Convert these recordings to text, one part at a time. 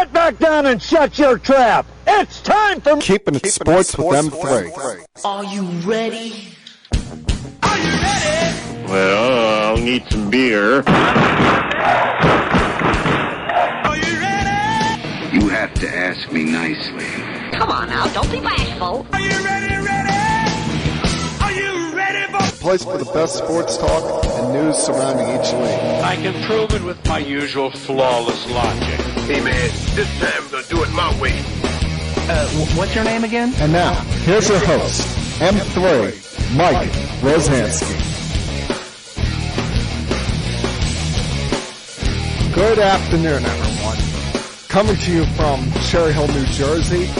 Sit back down and shut your trap. It's time for Keeping It Sports with M3. Are you ready? Are you ready? Well, I'll need some beer. Are you ready? You have to ask me nicely. Come on now, don't be bashful. Are you ready? Are you ready for Place for the best sports talk and news surrounding each league. I can prove it with my usual flawless logic. Hey, man, this time I'm going to do it my way. What's your name again? And now, here's your host, M3, Mike Rosansky. Good afternoon, everyone. Coming to you from Cherry Hill, New Jersey.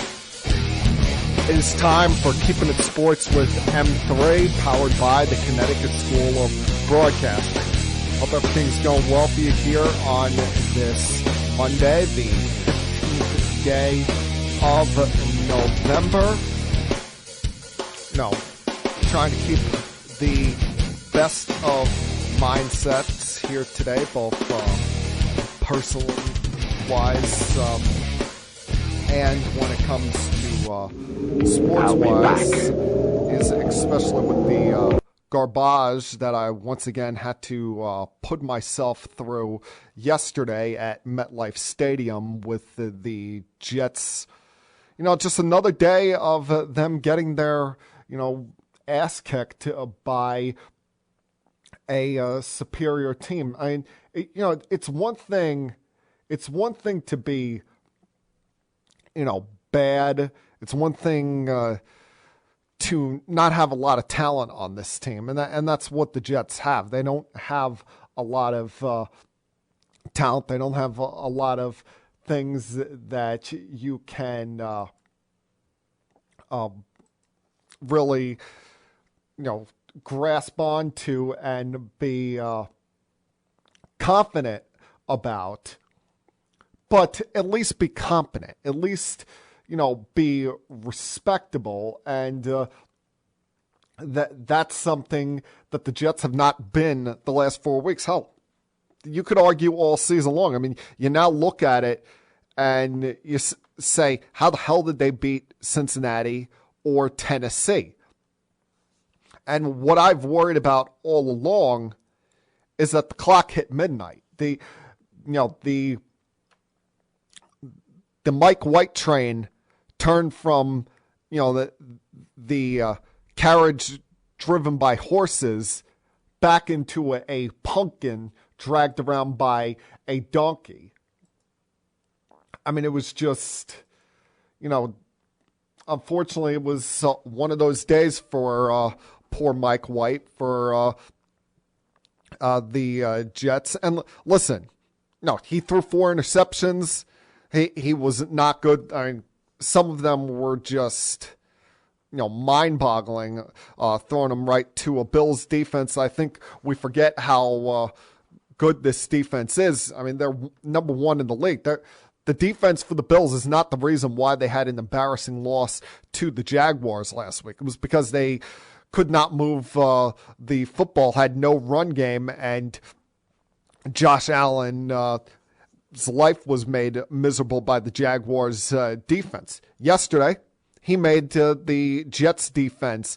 It is time for Keeping It Sports with M3, powered by the Connecticut School of Broadcasting. Hope everything's going well for you here on this Monday, the 15th day of November. Trying to keep the best of mindsets here today, both personal-wise and when it comes to sports-wise, is especially with the garbage that I once again had to put myself through yesterday at MetLife Stadium with the Jets. Just another day of them getting their, ass kicked by a superior team. I mean, it's one thing to be, bad. It's one thing to not have a lot of talent on this team, and that's what the Jets have. They don't have a lot of talent. They don't have a lot of things that you can really, grasp onto and be confident about. But at least be competent. At least, be respectable, and that's something that the Jets have not been the last 4 weeks. Hell, you could argue all season long. I mean, you now look at it and you say, how the hell did they beat Cincinnati or Tennessee? And what I've worried about all along is that the clock hit midnight. The Mike White train turned from, the carriage driven by horses back into a pumpkin dragged around by a donkey. I mean, it was just, unfortunately, it was one of those days for poor Mike White, for the Jets. And listen, he threw 4 interceptions. He was not good. I mean, some of them were just, mind-boggling, throwing them right to a Bills defense. I think we forget how good this defense is. I mean, they're number 1 in the league. The defense for the Bills is not the reason why they had an embarrassing loss to the Jaguars last week. It was because they could not move the football, had no run game, and Josh Allen his life was made miserable by the Jaguars' defense. Yesterday, he made the Jets' defense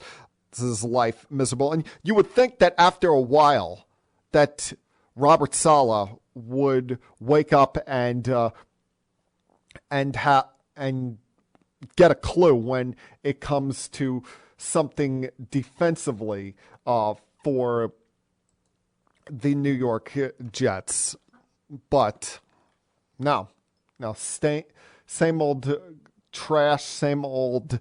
his life miserable. And you would think that after a while that Robert Saleh would wake up and get a clue when it comes to something defensively for the New York Jets. But no, same old trash, same old,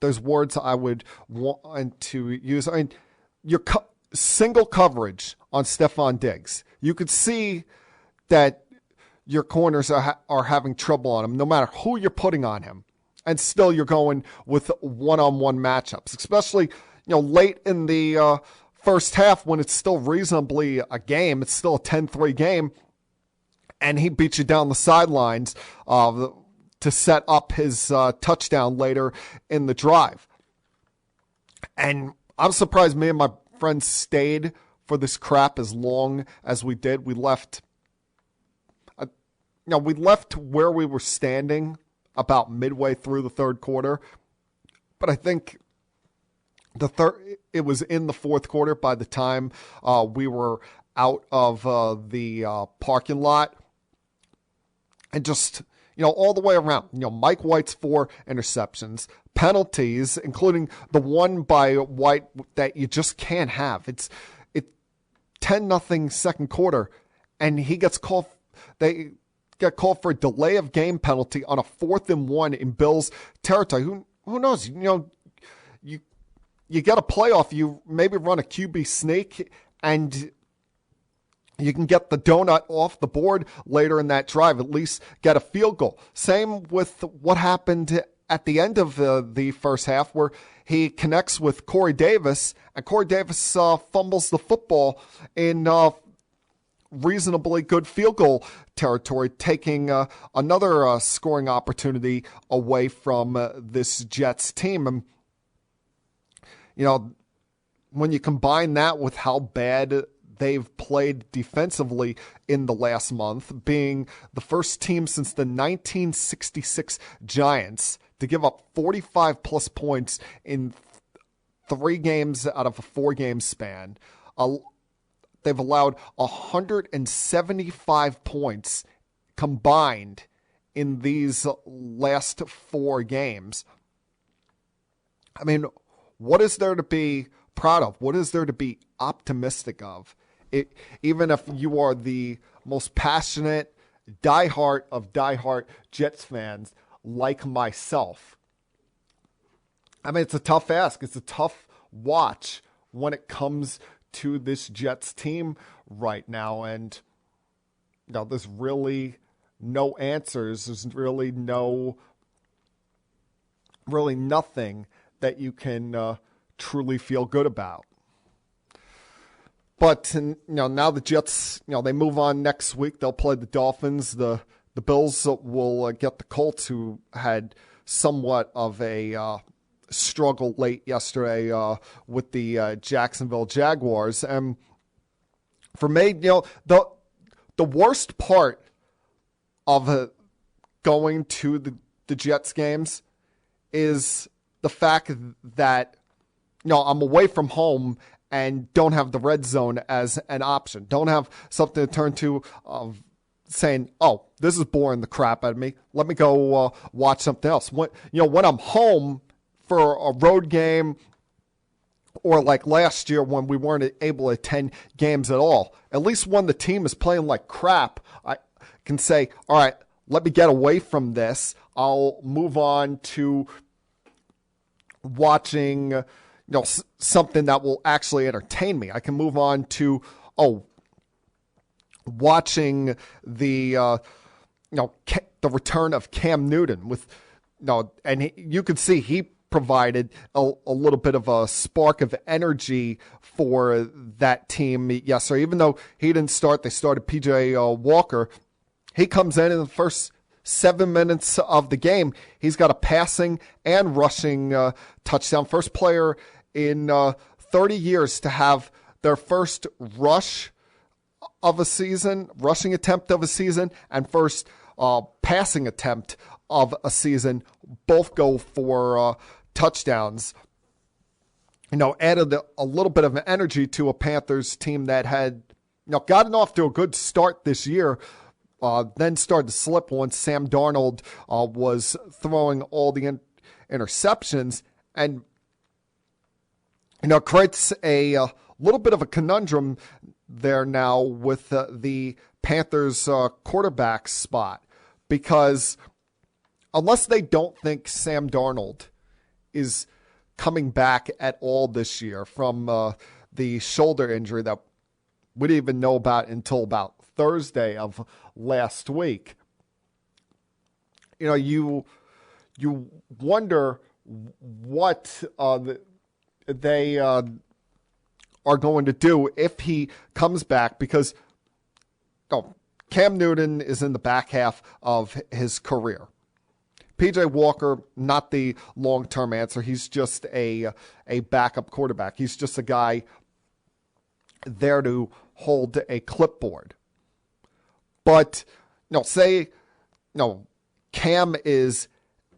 those words I would want to use. I mean, your single coverage on Stephon Diggs, you could see that your corners are having trouble on him, no matter who you're putting on him. And still you're going with one-on-one matchups, especially, late in the first half when it's still reasonably a game. It's still a 10-3 game. And he beat you down the sidelines to set up his touchdown later in the drive. And I'm surprised me and my friends stayed for this crap as long as we did. We left we left where we were standing about midway through the third quarter, but I think it was in the fourth quarter by the time we were out of the parking lot. And just, all the way around, Mike White's 4 interceptions, penalties, including the one by White that you just can't have. It's 10-0 second quarter, and he gets called. They get called for a delay of game penalty on a 4th and 1 in Bills territory. Who knows? You get a playoff. You maybe run a QB sneak, and you can get the donut off the board later in that drive, at least get a field goal. Same with what happened at the end of the first half, where he connects with Corey Davis, and Corey Davis fumbles the football in reasonably good field goal territory, taking another scoring opportunity away from this Jets team. And, when you combine that with how bad they've played defensively in the last month, being the first team since the 1966 Giants to give up 45-plus points in 3 games out of a 4-game span. They've allowed 175 points combined in these last 4 games. I mean, what is there to be proud of? What is there to be optimistic of? Even if you are the most passionate diehard of diehard Jets fans like myself. I mean, it's a tough ask. It's a tough watch when it comes to this Jets team right now. And there's really no answers. There's really nothing that you can truly feel good about. But now the Jets, they move on next week. They'll play the Dolphins. The Bills will get the Colts, who had somewhat of a struggle late yesterday with the Jacksonville Jaguars. And for me, the worst part of going to the Jets games is the fact that I'm away from home and don't have the red zone as an option. Don't have something to turn to saying, oh, this is boring the crap out of me. Let me go watch something else. When I'm home for a road game, or like last year when we weren't able to attend games at all, at least when the team is playing like crap, I can say, all right, let me get away from this. I'll move on to watching something that will actually entertain me. I can move on to watching the the return of Cam Newton with and you can see he provided a little bit of a spark of energy for that team yesterday. Even though he didn't start, they started PJ Walker. He comes in the first 7 minutes of the game. He's got a passing and rushing touchdown. First player in 30 years to have their first rushing attempt of a season, and first passing attempt of a season, both go for touchdowns. Added a little bit of energy to a Panthers team that had gotten off to a good start this year, then started to slip once Sam Darnold was throwing all the interceptions, and creates a little bit of a conundrum there now with the Panthers quarterback spot, because unless they don't think Sam Darnold is coming back at all this year from the shoulder injury that we didn't even know about until about Thursday of last week, you wonder what they are going to do if he comes back, because Cam Newton is in the back half of his career. PJ Walker, not the long-term answer. He's just a backup quarterback. He's just a guy there to hold a clipboard. But say, Cam is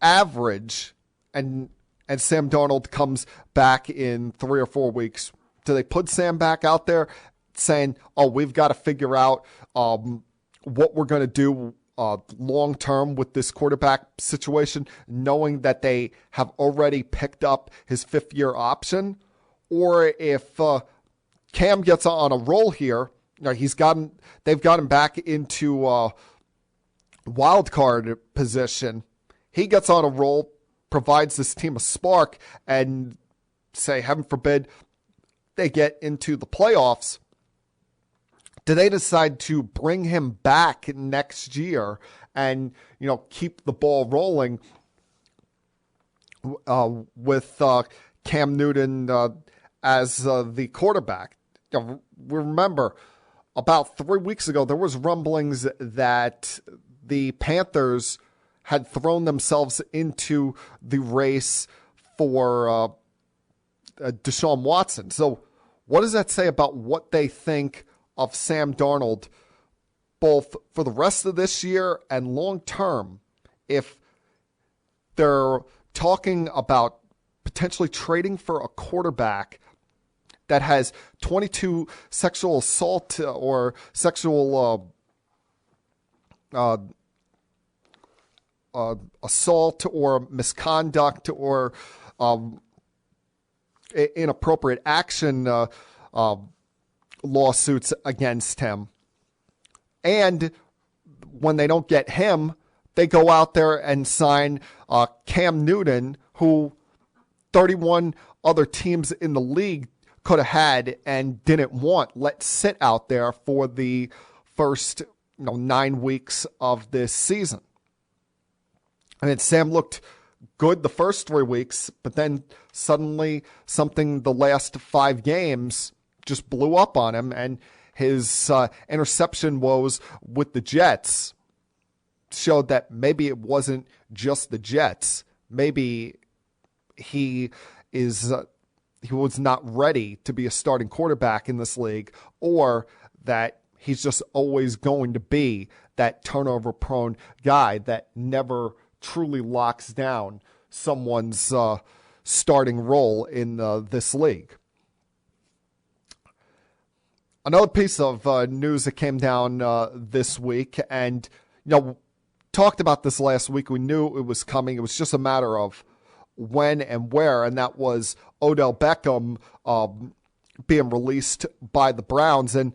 average and Sam Darnold comes back in 3 or 4 weeks. Do they put Sam back out there saying, oh, we've got to figure out what we're going to do long term with this quarterback situation, knowing that they have already picked up his 5th-year option? Or if Cam gets on a roll here, they've gotten back into wild card position. He gets on a roll, provides this team a spark, and say, heaven forbid, they get into the playoffs. Do they decide to bring him back next year and, keep the ball rolling with Cam Newton as the quarterback? Remember, about 3 weeks ago, there was rumblings that the Panthers had thrown themselves into the race for Deshaun Watson. So what does that say about what they think of Sam Darnold, both for the rest of this year and long term, if they're talking about potentially trading for a quarterback that has 22 sexual assault or sexual assault or misconduct or inappropriate action lawsuits against him. And when they don't get him, they go out there and sign Cam Newton, who 31 other teams in the league could have had and didn't want let sit out there for the first 9 weeks of this season. I mean, Sam looked good the first 3 weeks, but then suddenly something the last 5 games just blew up on him, and his interception woes with the Jets showed that maybe it wasn't just the Jets. Maybe he was not ready to be a starting quarterback in this league, or that he's just always going to be that turnover-prone guy that never truly locks down someone's starting role in this league. Another piece of news that came down this week, and talked about this last week. We knew it was coming. It was just a matter of when and where, and that was Odell Beckham being released by the Browns. And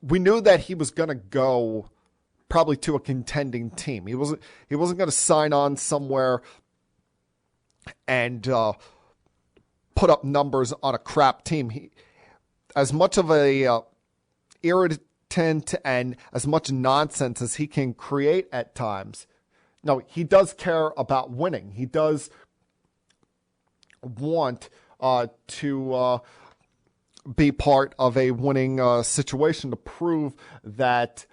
we knew that he was going to go probably to a contending team. He wasn't going to sign on somewhere and put up numbers on a crap team. As much of a irritant and as much nonsense as he can create at times, he does care about winning. He does want to be part of a winning situation to prove that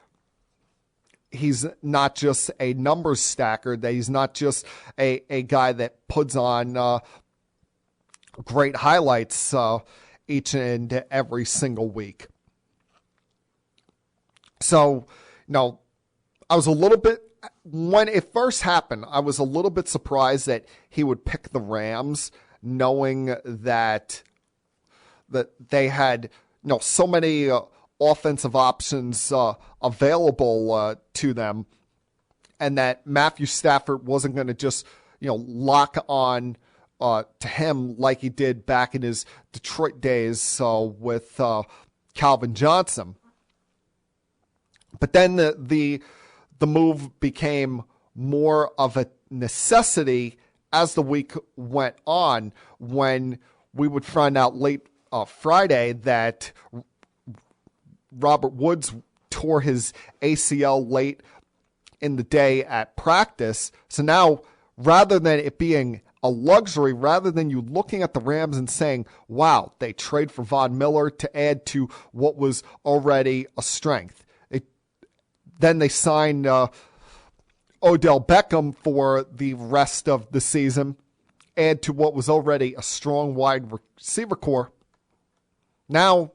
he's not just a numbers stacker, that he's not just a guy that puts on great highlights each and every single week. So, I was a little bit, when it first happened, I was a little bit surprised that he would pick the Rams, knowing that they had, so many offensive options available to them, and that Matthew Stafford wasn't going to just, lock on to him like he did back in his Detroit days with Calvin Johnson. But then the move became more of a necessity as the week went on, when we would find out late Friday that Robert Woods tore his ACL late in the day at practice. So now, rather than it being a luxury, rather than you looking at the Rams and saying, wow, they trade for Von Miller to add to what was already a strength. Then they signed Odell Beckham for the rest of the season, add to what was already a strong wide receiver core. Now,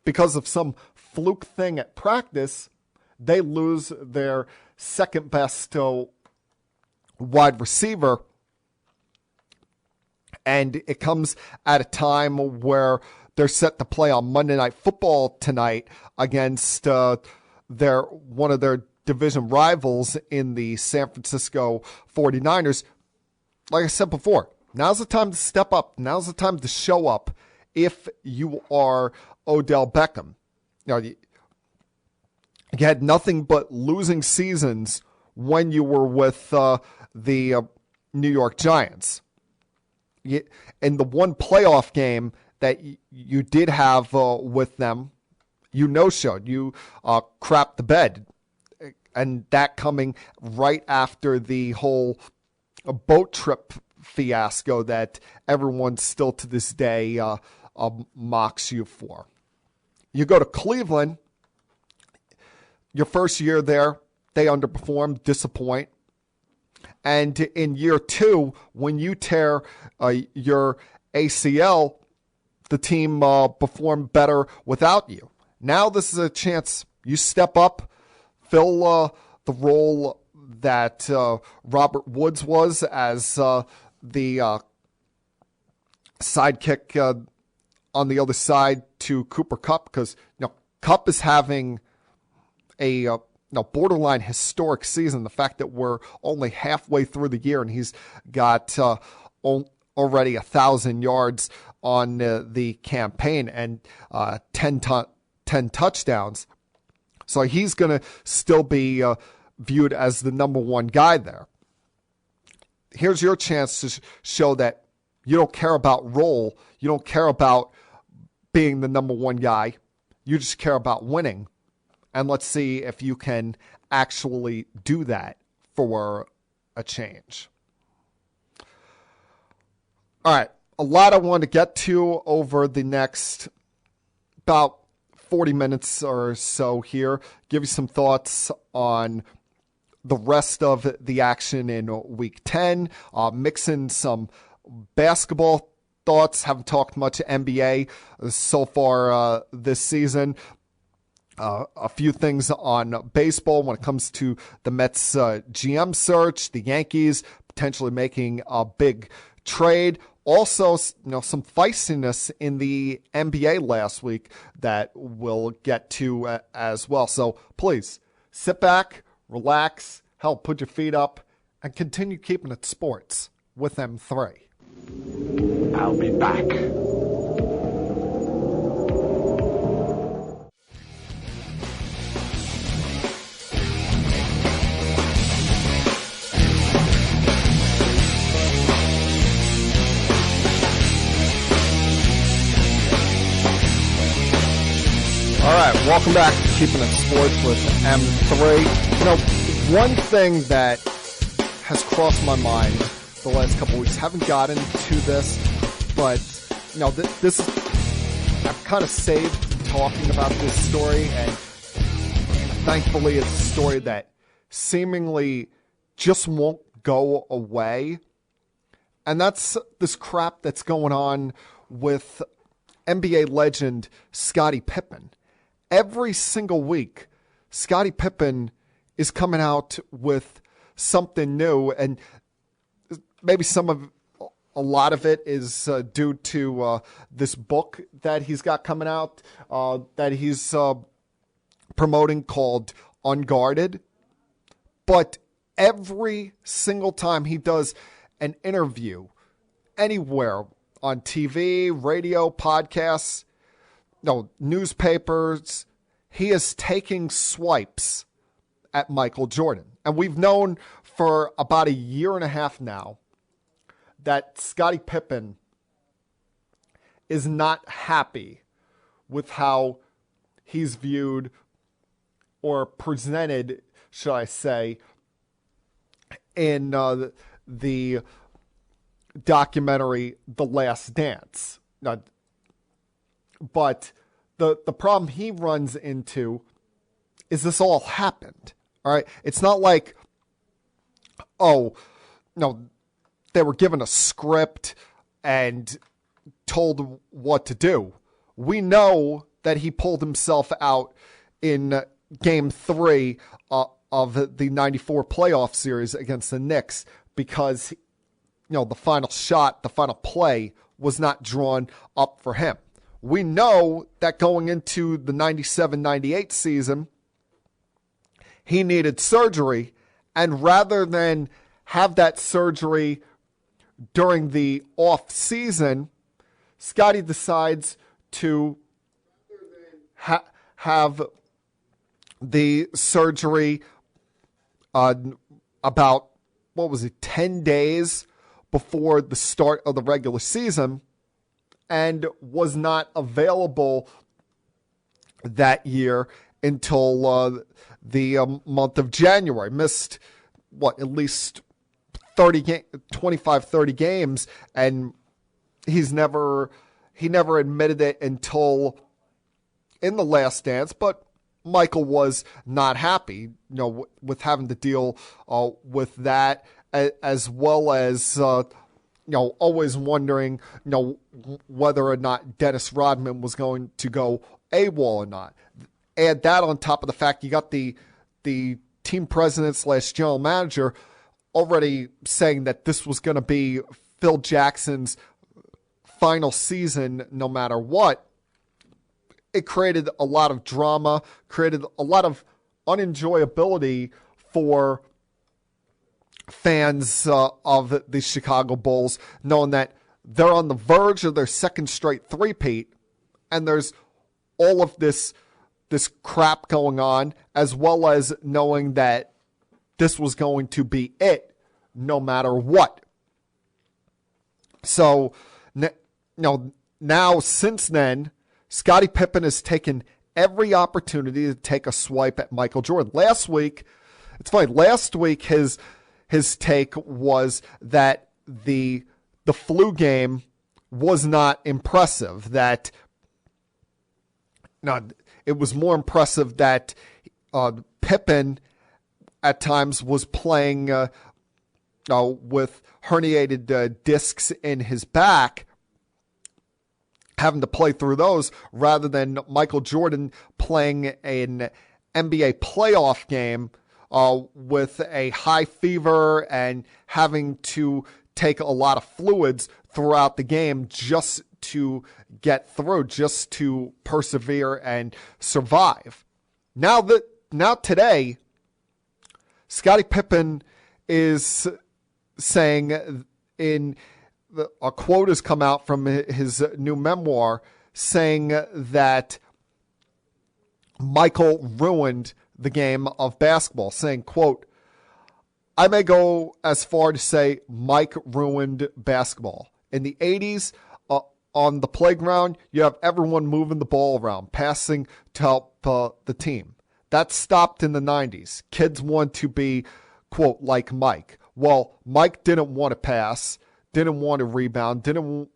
because of some fluke thing at practice, They lose their second best wide receiver. And it comes at a time where they're set to play on Monday Night Football tonight against one of their division rivals in the San Francisco 49ers. Like I said before, now's the time to step up. Now's the time to show up if you are Odell Beckham. You had nothing but losing seasons when you were with the New York Giants. And the one playoff game that you did have with them, you no-showed. You crapped the bed. And that coming right after the whole boat trip fiasco that everyone still to this day mocks you for. You go to Cleveland. Your first year there, they underperform, disappoint. And in year 2, when you tear your ACL, the team perform better without you. Now this is a chance you step up, fill the role that Robert Woods was as the sidekick on the other side to Cooper Kupp, because Kupp is having a borderline historic season. The fact that we're only halfway through the year and he's got already 1,000 yards on the campaign and 10 touchdowns. So he's going to still be viewed as the number one guy there. Here's your chance to show that you don't care about role. You don't care about being the number one guy. You just care about winning. And let's see if you can actually do that for a change. All right. A lot I want to get to over the next about 40 minutes or so here. Give you some thoughts on the rest of the action in Week 10. Mix in some basketball thoughts. Haven't talked much NBA so far this season. A few things on baseball when it comes to the Mets GM search, the Yankees potentially making a big trade. Also, some feistiness in the NBA last week that we'll get to as well. So please sit back, relax, put your feet up, and continue keeping it sports with M3. I'll be back. All right, welcome back to Keeping It Sports with M3. One thing that has crossed my mind the last couple of weeks, haven't gotten to this, but this is, I've kind of saved talking about this story, and thankfully it's a story that seemingly just won't go away. And that's this crap that's going on with NBA legend Scottie Pippen. Every single week, Scottie Pippen is coming out with something new, and maybe a lot of it is due to this book that he's got coming out that he's promoting called Unguarded. But every single time he does an interview anywhere on TV, radio, podcasts, newspapers, he is taking swipes at Michael Jordan. And we've known for about a year and a half now that Scottie Pippen is not happy with how he's viewed or presented, should I say, in the documentary The Last Dance. But the problem he runs into is this all happened. All right. It's not like, they were given a script and told what to do. We know that he pulled himself out in Game 3 of the 94 playoff series against the Knicks because, the final shot, the final play was not drawn up for him. We know that going into the 97-98 season, he needed surgery, and rather than have that surgery during the off season, Scottie decides to have the surgery about, 10 days before the start of the regular season, and was not available that year until the month of January. Missed, at least 25-30 games, and he never admitted it until in the Last Dance, but Michael was not happy, with having to deal with that, as well as, always wondering, whether or not Dennis Rodman was going to go AWOL or not. Add that on top of the fact you got the team president / general manager already saying that this was going to be Phil Jackson's final season no matter what. It created a lot of drama, created a lot of unenjoyability for fans of the Chicago Bulls, knowing that they're on the verge of their second straight three-peat, and there's all of this crap going on, as well as knowing that this was going to be it no matter what. So, now since then, Scottie Pippen has taken every opportunity to take a swipe at Michael Jordan. Last week, it's funny, his take was that the flu game was not impressive, that it was more impressive that Pippen at times was playing with herniated discs in his back, having to play through those, rather than Michael Jordan playing an NBA playoff game with a high fever and having to take a lot of fluids throughout the game just to get through, just to persevere and survive. Now today, Scottie Pippen is saying, a quote has come out from his new memoir saying that Michael ruined the game of basketball, saying, quote, "I may go as far to say Mike ruined basketball. In the 80s, on the playground, you have everyone moving the ball around, passing to help the team. That stopped in the 90s. Kids want to be, quote, like Mike. Well, Mike didn't want to pass, didn't want to rebound, didn't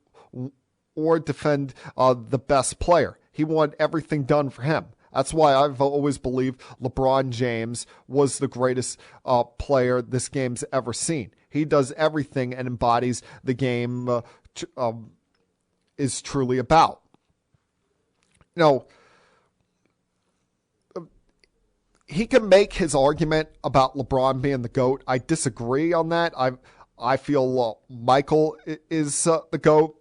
or defend the best player. He wanted everything done for him. That's why I've always believed LeBron James was the greatest player this game's ever seen. He does everything and embodies the game is truly about." He can make his argument about LeBron being the GOAT. I disagree on that. I feel Michael is the GOAT.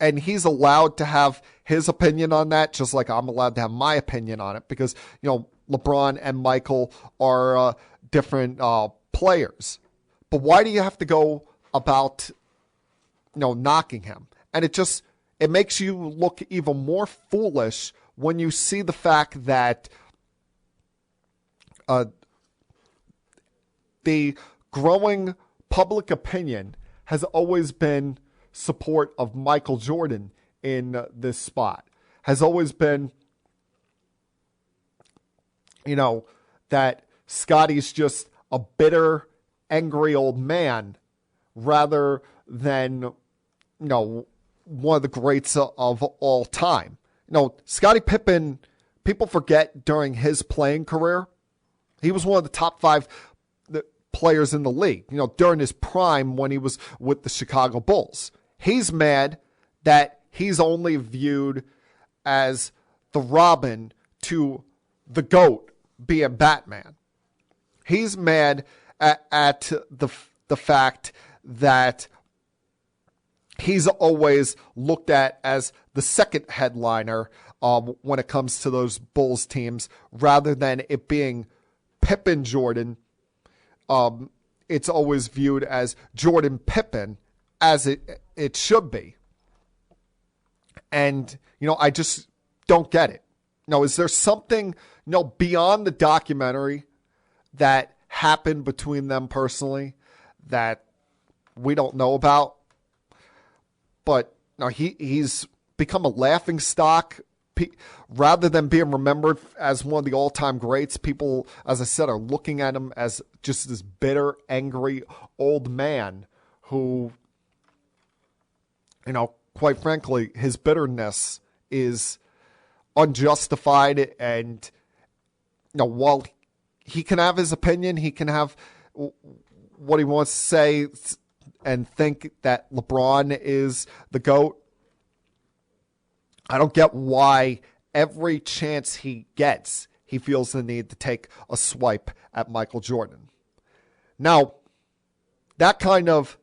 And he's allowed to have his opinion on that, just like I'm allowed to have my opinion on it, because, LeBron and Michael are different players. But why do you have to go about, knocking him? And it makes you look even more foolish when you see the fact that the growing public opinion has always been support of Michael Jordan in this spot, has always been, that Scottie's just a bitter, angry old man rather than, one of the greats of all time. Scottie Pippen, people forget during his playing career, he was one of the top 5 players in the league, during his prime when he was with the Chicago Bulls. He's mad that he's only viewed as the Robin to the GOAT being Batman. He's mad at the fact that he's always looked at as the second headliner when it comes to those Bulls teams, rather than it being Pippen Jordan. It's always viewed as Jordan Pippen, as it should be. And, I just don't get it. Is there something, beyond the documentary that happened between them personally that we don't know about? But he's become a laughing stock. Rather than being remembered as one of the all-time greats, people, as I said, are looking at him as just this bitter, angry old man who, quite frankly, his bitterness is unjustified. And, while he can have his opinion, he can have what he wants to say and think that LeBron is the GOAT, I don't get why every chance he gets, he feels the need to take a swipe at Michael Jordan. Now, that kind of,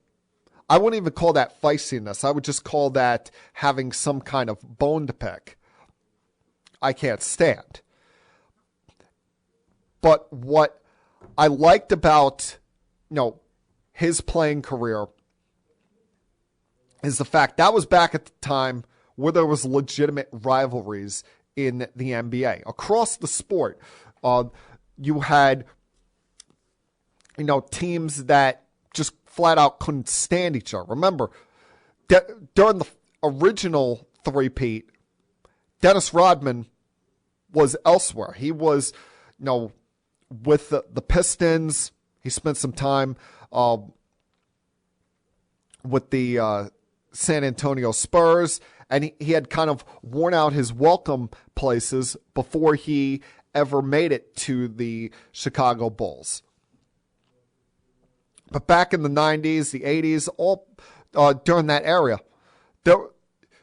I wouldn't even call that feistiness. I would just call that having some kind of bone to pick. I can't stand. But what I liked about, his playing career is the fact that was back at the time where there was legitimate rivalries in the NBA. Across the sport, you had, teams that just flat out couldn't stand each other. Remember, during the original three-peat, Dennis Rodman was elsewhere. He was, with the Pistons. He spent some time with the San Antonio Spurs, and he had kind of worn out his welcome places before he ever made it to the Chicago Bulls. But back in the 90s, the 80s, all during that area, there,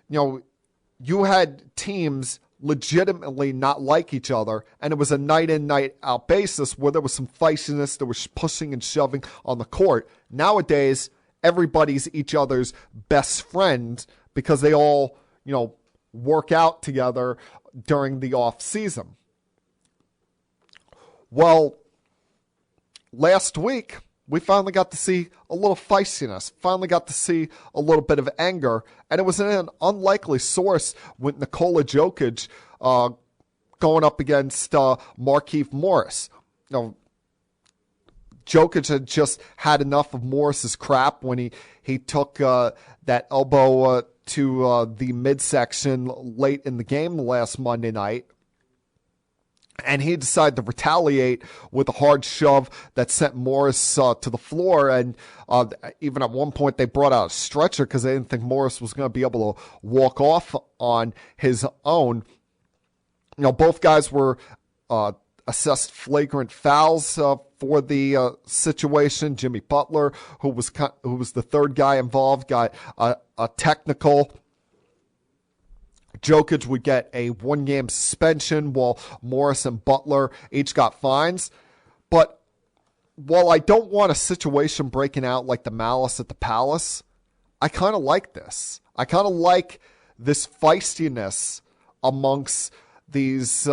you had teams legitimately not like each other, and it was a night in, night out basis where there was some feistiness, there was pushing and shoving on the court. Nowadays, everybody's each other's best friend because they all, work out together during the off season. Well, last week, we finally got to see a little feistiness, finally got to see a little bit of anger, and it was in an unlikely source with Nikola Jokic going up against Markieff Morris. Jokic had just had enough of Morris's crap when he took that elbow to the midsection late in the game last Monday night. And he decided to retaliate with a hard shove that sent Morris to the floor. And even at one point, they brought out a stretcher because they didn't think Morris was going to be able to walk off on his own. Both guys were assessed flagrant fouls for the situation. Jimmy Butler, who was the third guy involved, got a technical. Jokic would get a 1-game suspension, while Morris and Butler each got fines. But while I don't want a situation breaking out like the Malice at the Palace, I kind of like this. I kind of like this feistiness amongst these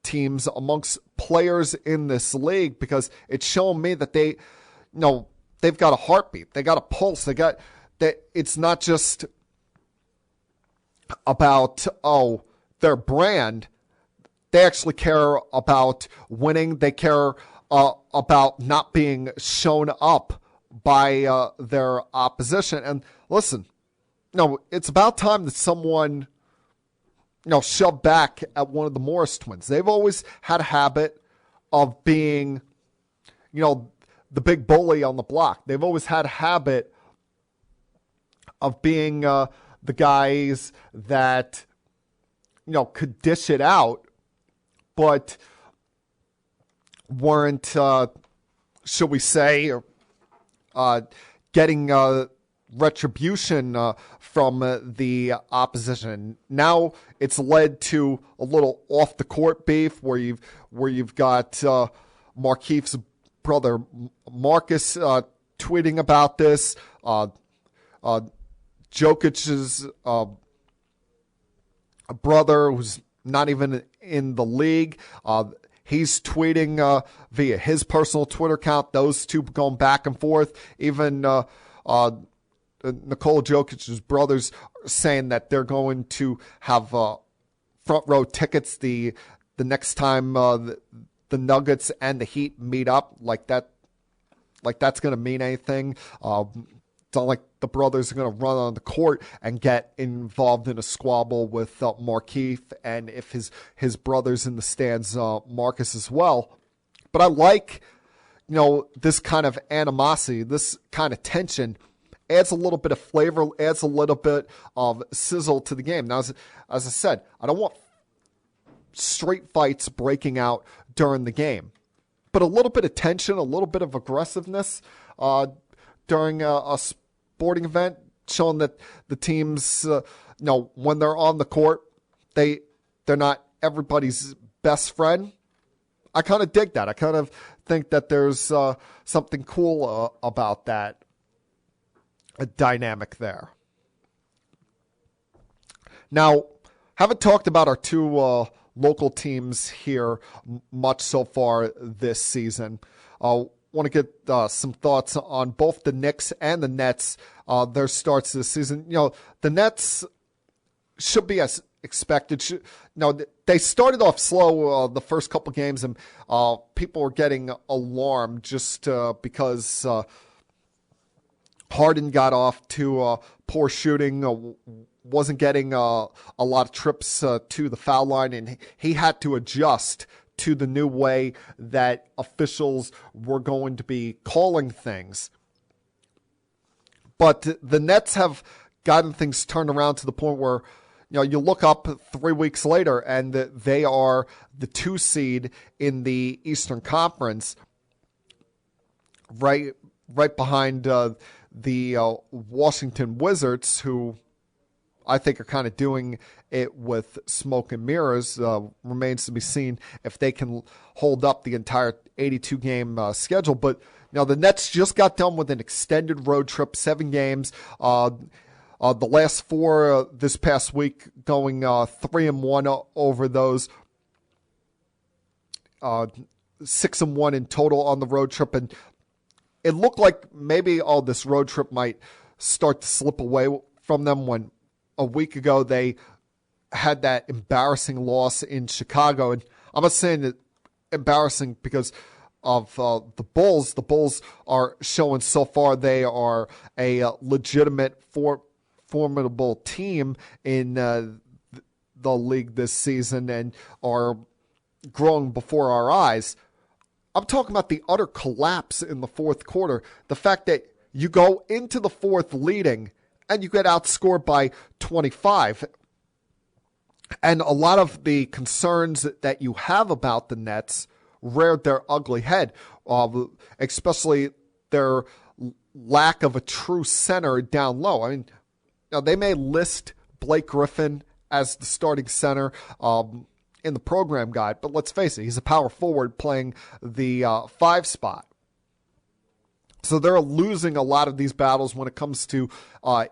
teams, amongst players in this league, because it's showing me that they've got a heartbeat, they got a pulse, it's not just about their brand. They actually care about winning. They care about not being shown up by their opposition. And listen, it's about time that someone shoved back at one of the Morris twins. They've always had a habit of being the big bully on the block. They've always had a habit of being the guys that, could dish it out, but weren't, should we say, getting retribution from the opposition. Now it's led to a little off the court beef where you've got Markieff's brother Marcus tweeting about this. Jokic's brother, who's not even in the league, he's tweeting via his personal Twitter account. Those two going back and forth. Even Nikola Jokic's brothers saying that they're going to have front row tickets the next time the Nuggets and the Heat meet up. Like that's going to mean anything. It's not like the brothers are going to run on the court and get involved in a squabble with Markieff, and if his brother's in the stands, Marcus as well. But I like, this kind of animosity, this kind of tension adds a little bit of flavor, adds a little bit of sizzle to the game. Now, as I said, I don't want straight fights breaking out during the game, but a little bit of tension, a little bit of aggressiveness during a sporting event, showing that the teams, when they're on the court, they're not everybody's best friend. I kind of dig that. I kind of think that there's something cool about that dynamic there. Now, haven't talked about our two local teams here much so far this season. Want to get some thoughts on both the Knicks and the Nets, their starts this season. The Nets should be as expected. They started off slow the first couple games, and people were getting alarmed just because Harden got off to poor shooting, wasn't getting a lot of trips to the foul line, and he had to adjust to the new way that officials were going to be calling things. But the Nets have gotten things turned around to the point where, you look up 3 weeks later and they are the 2 seed in the Eastern Conference, right behind the Washington Wizards, who I think are kind of doing it with smoke and mirrors. Remains to be seen if they can hold up the entire 82-game schedule. But the Nets just got done with an extended road trip, 7 games. The last 4 this past week, going 3-1 over those. 6-1 in total on the road trip, and it looked like maybe this road trip might start to slip away from them when a week ago they had that embarrassing loss in Chicago. And I'm not saying that embarrassing because of the Bulls. The Bulls are showing so far they are a legitimate, formidable team in the league this season and are growing before our eyes. I'm talking about the utter collapse in the fourth quarter. The fact that you go into the fourth leading and you get outscored by 25. And a lot of the concerns that you have about the Nets reared their ugly head, especially their lack of a true center down low. I mean, they may list Blake Griffin as the starting center in the program guide, but let's face it, he's a power forward playing the 5 spot. So they're losing a lot of these battles when it comes to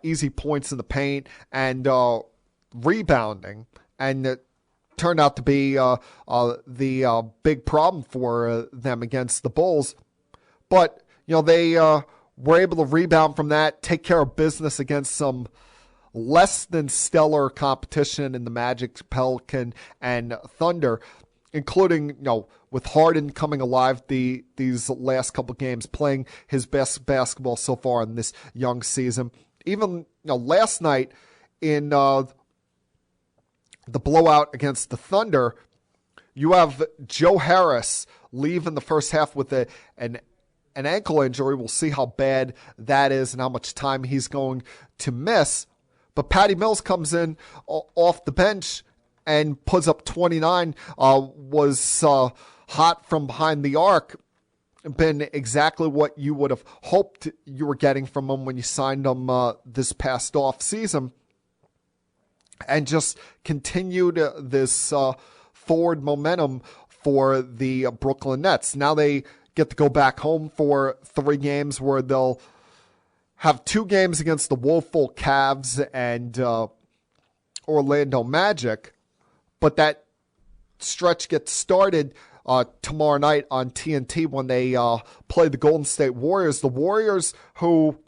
easy points in the paint and rebounding, and it turned out to be the big problem for them against the Bulls. But they were able to rebound from that, take care of business against some less than stellar competition in the Magic, Pelican, and Thunder, including, with Harden coming alive these last couple games, playing his best basketball so far in this young season. Even last night in the blowout against the Thunder, you have Joe Harris leave in the first half with an ankle injury. We'll see how bad that is and how much time he's going to miss. But Patty Mills comes in off the bench and puts up 29, was hot from behind the arc, been exactly what you would have hoped you were getting from him when you signed him this past off season, and just continued this forward momentum for the Brooklyn Nets. Now they get to go back home for 3 games where they'll have 2 games against the woeful Cavs and Orlando Magic, but that stretch gets started tomorrow night on TNT when they play the Golden State Warriors. The Warriors who,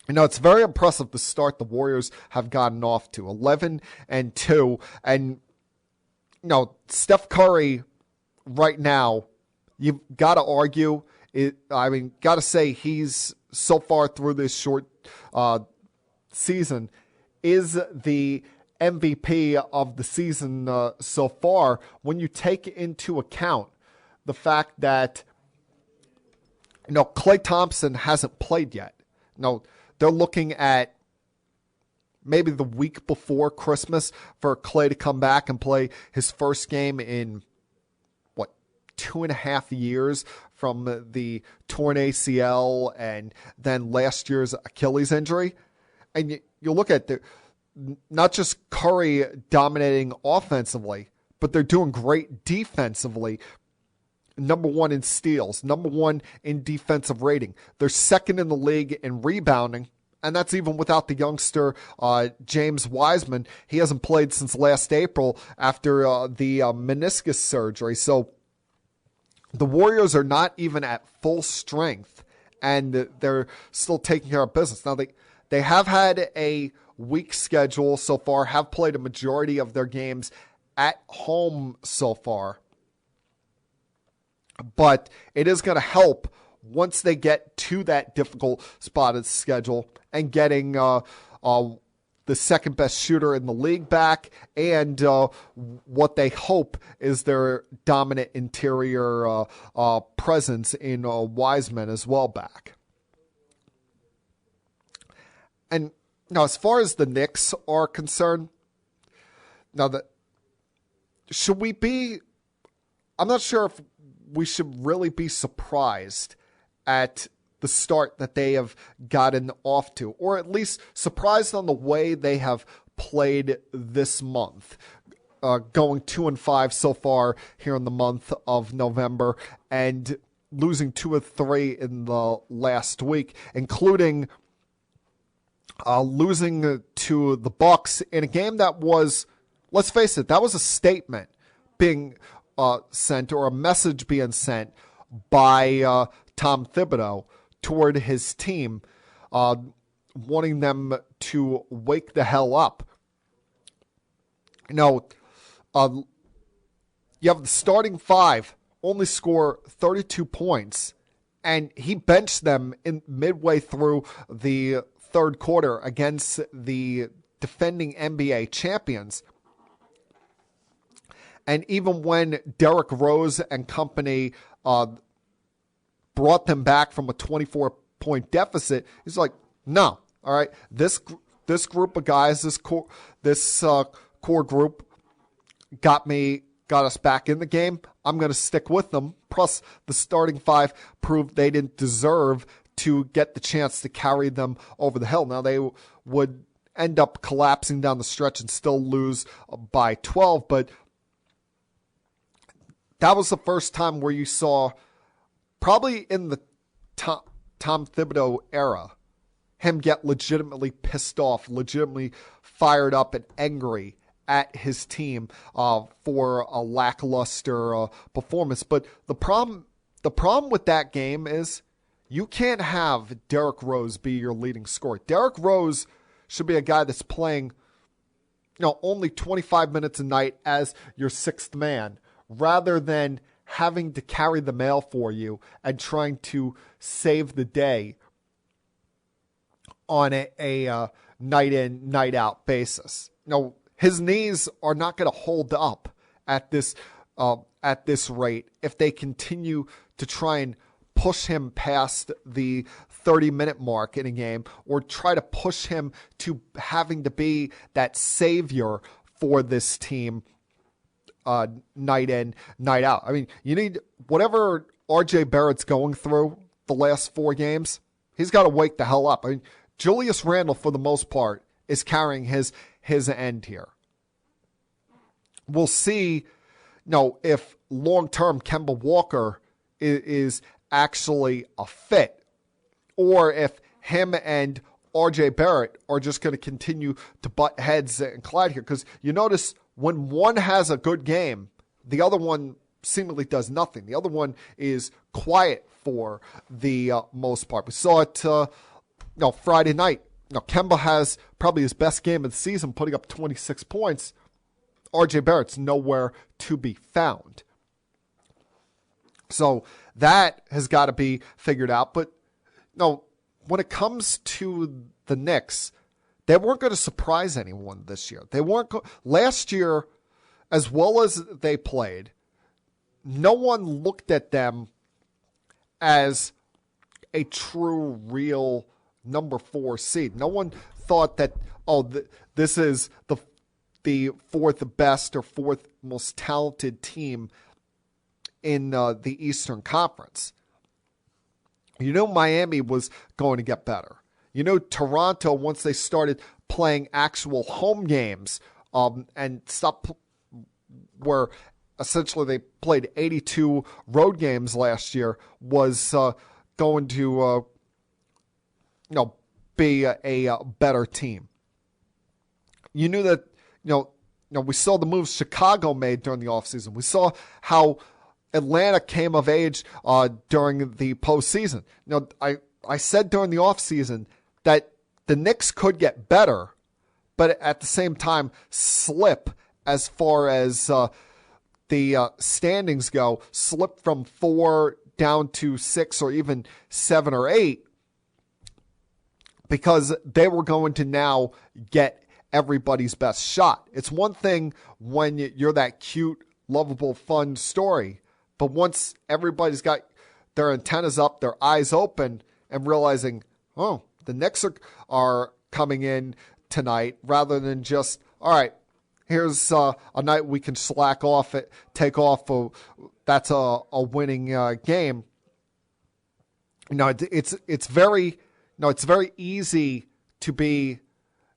it's very impressive the start the Warriors have gotten off to, 11-2. And, Steph Curry right now, you've got to argue, got to say he's so far through this short season is the MVP of the season so far, when you take into account the fact that Klay Thompson hasn't played yet. They're looking at maybe the week before Christmas for Klay to come back and play his first game in 2.5 years from the torn ACL and then last year's Achilles injury. And you look at not just Curry dominating offensively, but they're doing great defensively. Number 1 in steals, number 1 in defensive rating. They're second in the league in rebounding, and that's even without the youngster James Wiseman. He hasn't played since last April after the meniscus surgery. So the Warriors are not even at full strength, and they're still taking care of business. Now, they have had a weak schedule so far, have played a majority of their games at home so far. But it is going to help once they get to that difficult spot of the schedule and getting the second best shooter in the league back, and what they hope is their dominant interior presence in Wiseman as well back. And now, as far as the Knicks are concerned, should we be? I'm not sure if we should really be surprised at the start that they have gotten off to, or at least surprised on the way they have played this month, going 2-5 so far here in the month of November, and losing 2 of 3 in the last week, including losing to the Bucks in a game that was, let's face it, that was a statement being sent, or a message being sent by Tom Thibodeau toward his team, wanting them to wake the hell up. You have the starting 5 only score 32 points, and he benched them in midway through the third quarter against the defending NBA champions. And even when Derrick Rose and company brought them back from a 24-point deficit, he's like, no, all right, this group of guys, this core group got us back in the game. I'm going to stick with them. Plus, the starting 5 proved they didn't deserve to get the chance to carry them over the hill. Now, they would end up collapsing down the stretch and still lose by 12, but that was the first time where you saw, probably in the Tom Thibodeau era, him get legitimately pissed off, legitimately fired up and angry at his team for a lackluster performance. But the problem with that game is you can't have Derrick Rose be your leading scorer. Derrick Rose should be a guy that's playing, only 25 minutes a night as your 6th man, rather than having to carry the mail for you and trying to save the day on a night in, night out basis. His knees are not going to hold up at this rate if they continue to try and push him past the 30-minute mark in a game, or try to push him to having to be that savior for this team night in, night out. I mean, you need whatever R.J. Barrett's going through the last 4 games, he's got to wake the hell up. I mean, Julius Randle, for the most part, is carrying his end here. We'll see, if long-term Kemba Walker is actually a fit, or if him and R.J. Barrett are just going to continue to butt heads and collide here. Because you notice when one has a good game, the other one seemingly does nothing. The other one is quiet for the most part. We saw it Friday night. Kemba has probably his best game of the season, putting up 26 points. R.J. Barrett's nowhere to be found. So that has got to be figured out. But when it comes to the Knicks, they weren't going to surprise anyone this year. They weren't last year, as well as they played, no one looked at them as a true, real number 4 seed. No one thought that, this is the 4th best or 4th most talented team in the Eastern Conference. Miami was going to get better. Toronto, once they started playing actual home games and stopped, where essentially they played 82 road games last year, was going to be a better team. You knew that, we saw the moves Chicago made during the offseason. We saw how Atlanta came of age during the postseason. I said during the offseason that the Knicks could get better, but at the same time slip as far as the standings go, slip from 4 down to 6 or even 7 or 8, because they were going to now get everybody's best shot. It's one thing when you're that cute, lovable, fun story, but once everybody's got their antennas up, their eyes open, and realizing, the Knicks are coming in tonight, rather than just, all right, here's a night we can slack off, take off. That's a winning game. It's very easy to be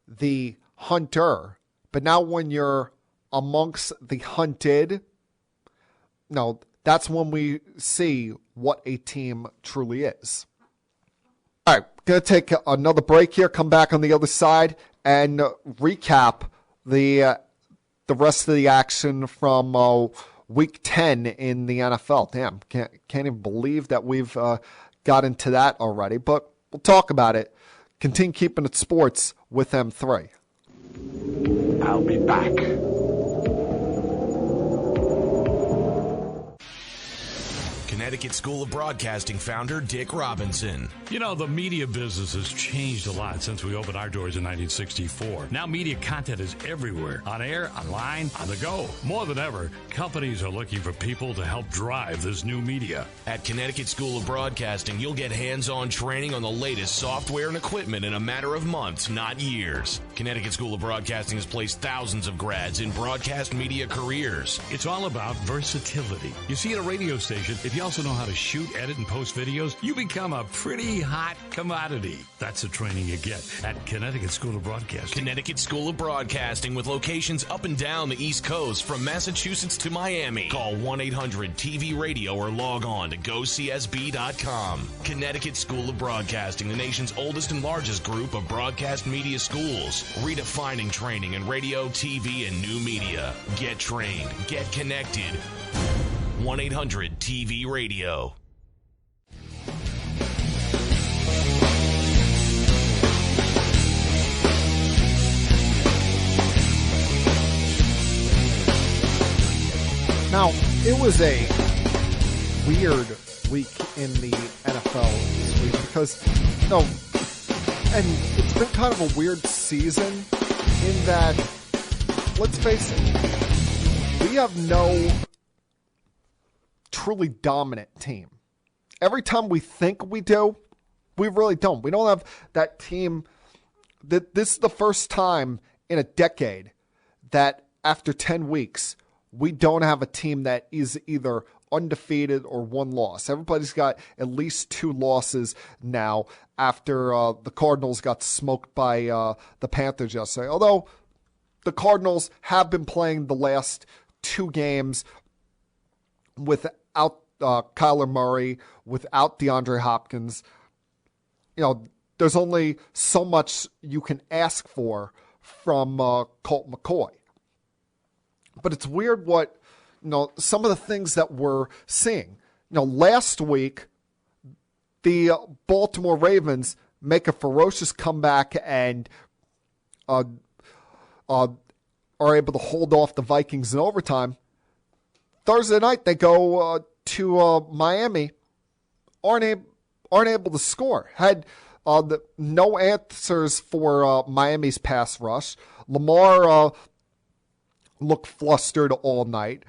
the hunter, but now when you're amongst the hunted, that's when we see what a team truly is. All right, going to take another break here, come back on the other side, and recap the rest of the action from Week 10 in the NFL. Damn, can't even believe that we've got into that already, but we'll talk about it. Continue keeping it sports with M3. I'll be back. Connecticut School of Broadcasting founder Dick Robinson. The media business has changed a lot since we opened our doors in 1964. Now media content is everywhere. On air, online, on the go. More than ever, companies are looking for people to help drive this new media. At Connecticut School of Broadcasting, you'll get hands-on training on the latest software and equipment in a matter of months, not years. Connecticut School of Broadcasting has placed thousands of grads in broadcast media careers. It's all about versatility. You see, at a radio station, if you also know how to shoot, edit, and post videos, you become a pretty hot commodity. That's the training you get at Connecticut School of Broadcasting. Connecticut School of Broadcasting, with locations up and down the East Coast, from Massachusetts to Miami. Call 1-800-TV-RADIO or log on to GoCSB.com. Connecticut School of Broadcasting, the nation's oldest and largest group of broadcast media schools, redefining training in radio, TV, and new media. Get trained. Get connected. 1-800-TV-RADIO. Now, it was a weird week in the NFL this week because, and it's been kind of a weird season in that, let's face it, we have no truly dominant team. Every time we think we do, we really don't. We don't have that team. This is the first time in a decade that after 10 weeks, we don't have a team that is either undefeated or one loss. Everybody's got at least 2 losses now after the Cardinals got smoked by the Panthers yesterday. Although the Cardinals have been playing the last 2 games without Kyler Murray, without DeAndre Hopkins. There's only so much you can ask for from Colt McCoy. But it's weird what, some of the things that we're seeing. Last week, the Baltimore Ravens make a ferocious comeback and are able to hold off the Vikings in overtime. Thursday night, they go to Miami, aren't able to score. Had no answers for Miami's pass rush. Lamar looked flustered all night.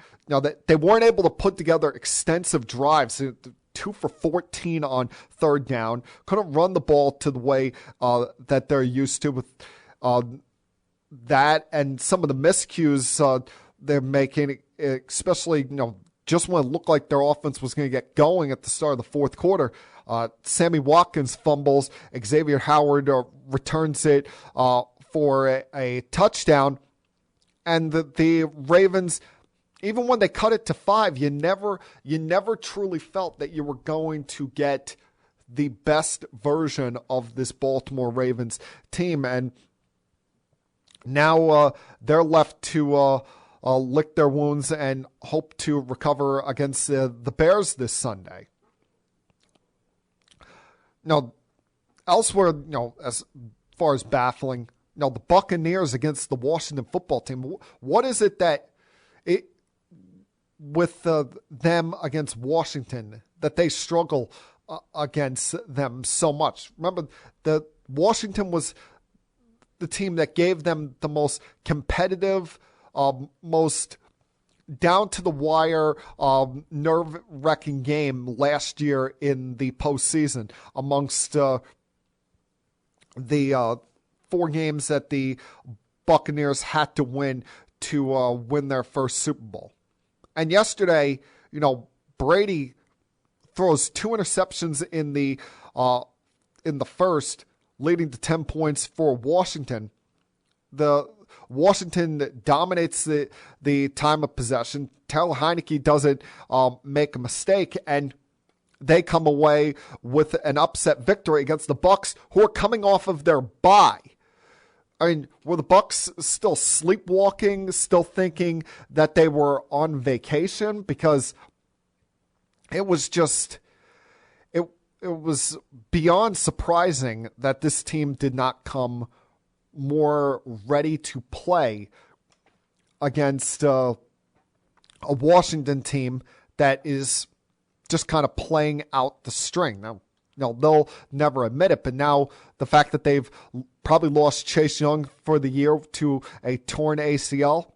They weren't able to put together extensive drives. 2 for 14 on third down. Couldn't run the ball to the way that they're used to with that and some of the miscues they're making, especially, just when it looked like their offense was going to get going at the start of the fourth quarter. Sammy Watkins fumbles. Xavier Howard returns it for a touchdown. And the Ravens, even when they cut it to 5, you never truly felt that you were going to get the best version of this Baltimore Ravens team. And now they're left to lick their wounds and hope to recover against the Bears this Sunday. Now, elsewhere, as far as baffling, the Buccaneers against the Washington football team. What is it that with them against Washington that they struggle against them so much? Remember, the Washington was the team that gave them the most competitive, most down-to-the-wire, nerve-wracking game last year in the postseason amongst the 4 games that the Buccaneers had to win to win their first Super Bowl. And yesterday, Brady throws 2 interceptions in the first, leading to 10 points for Washington. The Washington dominates the time of possession. Taylor Heineke doesn't make a mistake, and they come away with an upset victory against the Bucs, who are coming off of their bye. I mean, were the Bucs still sleepwalking, still thinking that they were on vacation? Because it was just, it was beyond surprising that this team did not come more ready to play against a Washington team that is just kind of playing out the string. Now, they'll never admit it, but now the fact that they've probably lost Chase Young for the year to a torn ACL,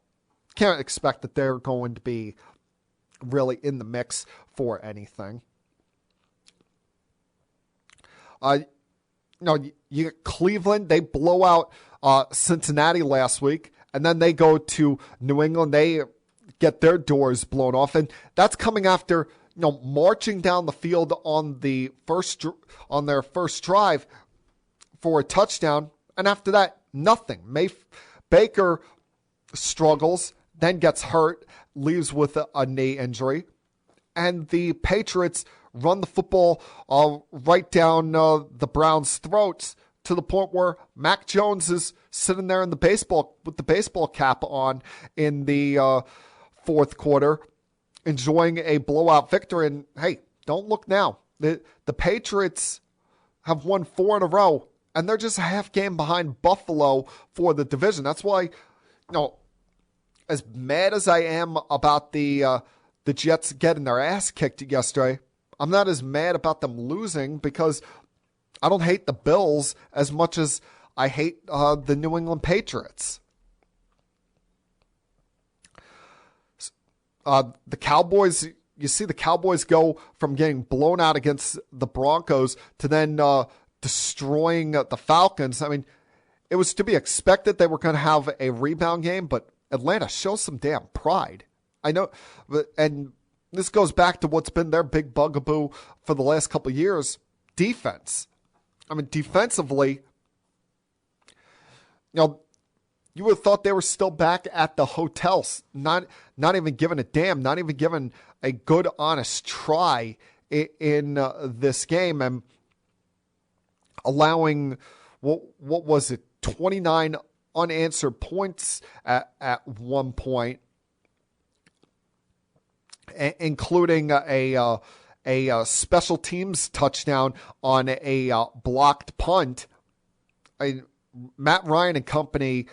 can't expect that they're going to be really in the mix for anything. You get Cleveland, they blow out Cincinnati last week, and then they go to New England, they get their doors blown off, and that's coming after marching down the field on their first drive for a touchdown, and after that, nothing. Baker struggles, then gets hurt, leaves with a knee injury, and the Patriots run the football right down the Browns' throats to the point where Mac Jones is sitting there with the baseball cap on in the fourth quarter, enjoying a blowout victory. And hey, don't look now. The Patriots have won 4 in a row, and they're just a half game behind Buffalo for the division. That's why, as mad as I am about the Jets getting their ass kicked yesterday, I'm not as mad about them losing, because I don't hate the Bills as much as I hate the New England Patriots. The Cowboys, you see the Cowboys go from getting blown out against the Broncos to then destroying the Falcons. I mean, it was to be expected they were going to have a rebound game, but Atlanta shows some damn pride. I know, and this goes back to what's been their big bugaboo for the last couple of years, defense. I mean, defensively, you would have thought they were still back at the hotels, not even giving a damn, not even giving a good, honest try in this game, and allowing, what was it, 29 unanswered points at one point, including a special teams touchdown on a blocked punt. Matt Ryan and company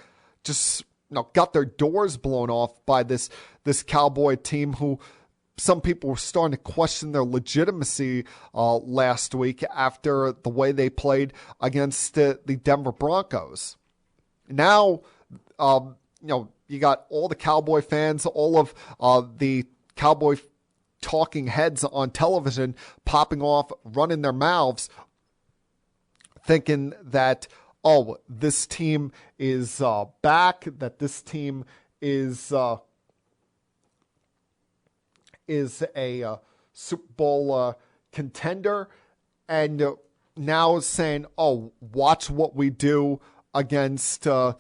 just got their doors blown off by this Cowboy team, who some people were starting to question their legitimacy last week after the way they played against the Denver Broncos. Now, you got all the Cowboy fans, all of the Cowboy talking heads on television popping off, running their mouths, thinking that, this team is back, that this team is a Super Bowl contender, and now saying, watch what we do against the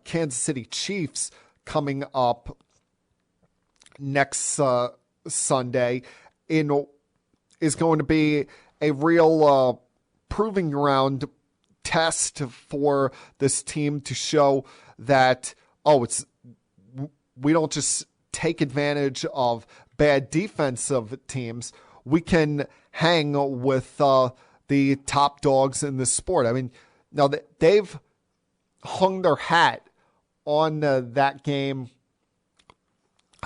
Kansas City Chiefs coming up next Sunday is going to be a real proving ground test for this team to show that, we don't just take advantage of bad defensive teams. We can hang with the top dogs in this sport. I mean, now they've hung their hat on that game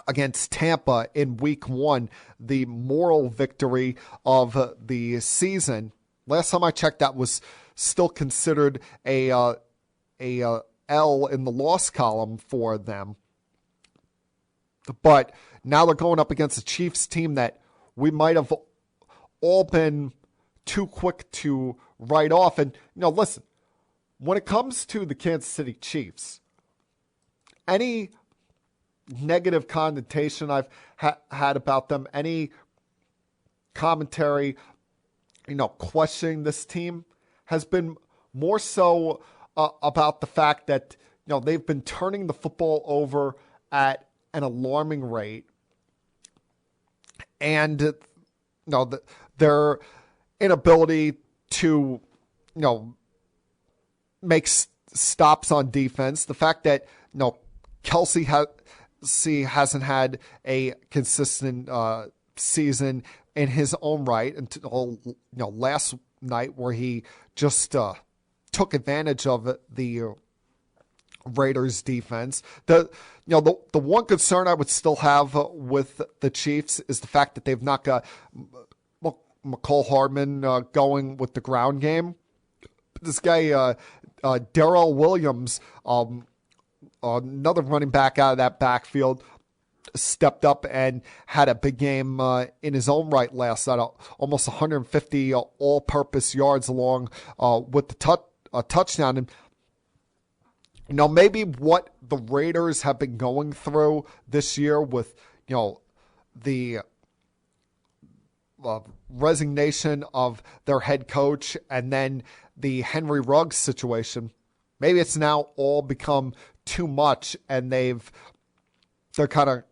against Tampa in week 1, the moral victory of the season. Last time I checked, that was still considered a L in the loss column for them. But now they're going up against a Chiefs team that we might have all been too quick to write off. And, listen, when it comes to the Kansas City Chiefs, any negative connotation I've had about them, any commentary, questioning this team, has been more so about the fact that, they've been turning the football over at an alarming rate, and their inability to make stops on defense, the fact that Kelsey hasn't had a consistent season in his own right until last night, where he just took advantage of the Raiders defense. The one concern I would still have with the Chiefs is the fact that they've not got McCole Hardman going with the ground game. This guy, Darrell Williams, another running back out of that backfield, stepped up and had a big game in his own right last night. Almost 150 all-purpose yards along with the touchdown. And maybe what the Raiders have been going through this year with the resignation of their head coach and then the Henry Ruggs situation, maybe it's now all become too much, and they're kind of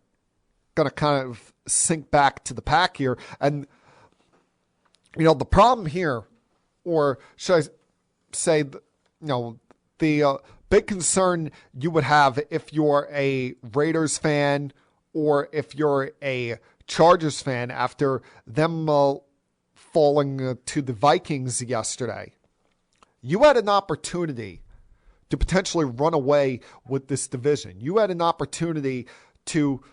going to sink back to the pack here. And the problem here, or should I say, the big concern you would have if you're a Raiders fan or if you're a Chargers fan after them falling to the Vikings yesterday, you had an opportunity to potentially run away with this division. You had an opportunity to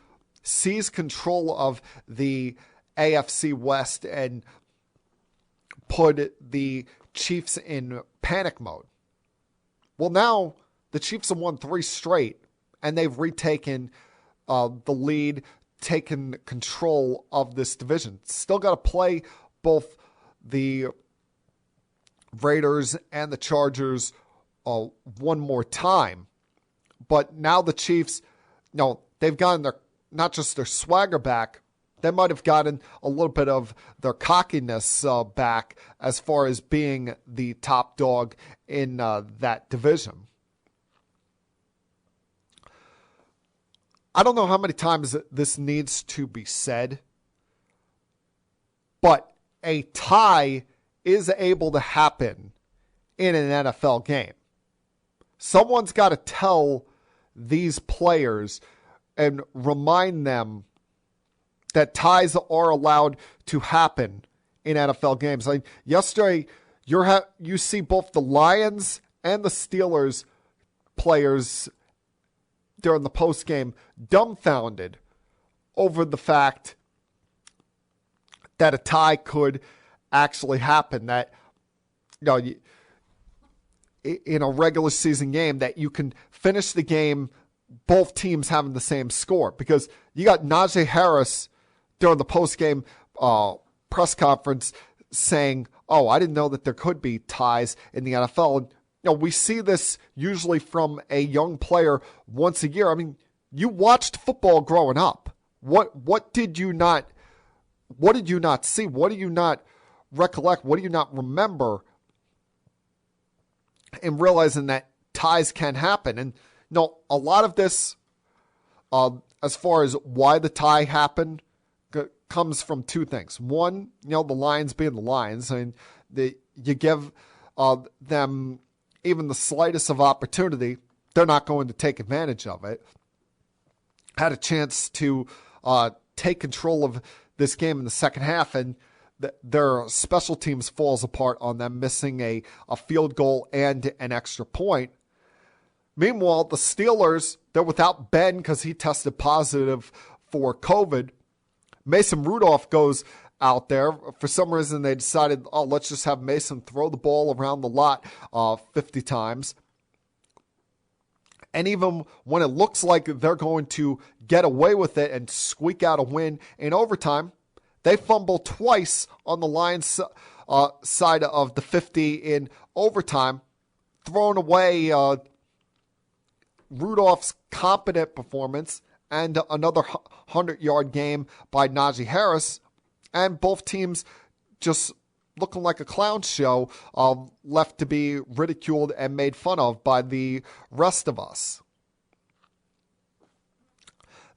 seize control of the AFC West and put the Chiefs in panic mode. Well, now the Chiefs have won 3 straight, and they've retaken the lead, taken control of this division. Still got to play both the Raiders and the Chargers one more time. But now the Chiefs, they've gotten not just their swagger back, they might have gotten a little bit of their cockiness back as far as being the top dog in that division. I don't know how many times this needs to be said, but a tie is able to happen in an NFL game. Someone's got to tell these players and remind them that ties are allowed to happen in NFL games. Like yesterday, you see both the Lions and the Steelers players during the postgame dumbfounded over the fact that a tie could actually happen. That, you know, in a regular season game, that you can finish the game both teams having the same score. Because you got Najee Harris during the postgame press conference saying, "Oh, I didn't know that there could be ties in the NFL." And, you know, we see this usually from a young player once a year. I mean, you watched football growing up. What did you not see? What do you not recollect? What do you not remember in realizing that ties can happen? And you know, a lot of this, as far as why the tie happened, comes from two things. One, you know, the Lions being the Lions. I mean, you give them even the slightest of opportunity, they're not going to take advantage of it. Had a chance to take control of this game in the second half, and their special teams falls apart on them, missing a field goal and an extra point. Meanwhile, the Steelers, they're without Ben because he tested positive for COVID. Mason Rudolph goes out there. For some reason, they decided, let's just have Mason throw the ball around the lot 50 times. And even when it looks like they're going to get away with it and squeak out a win in overtime, they fumble twice on the Lions side of the 50 in overtime, throwing away Rudolph's competent performance and another 100-yard game by Najee Harris, and both teams just looking like a clown show, left to be ridiculed and made fun of by the rest of us.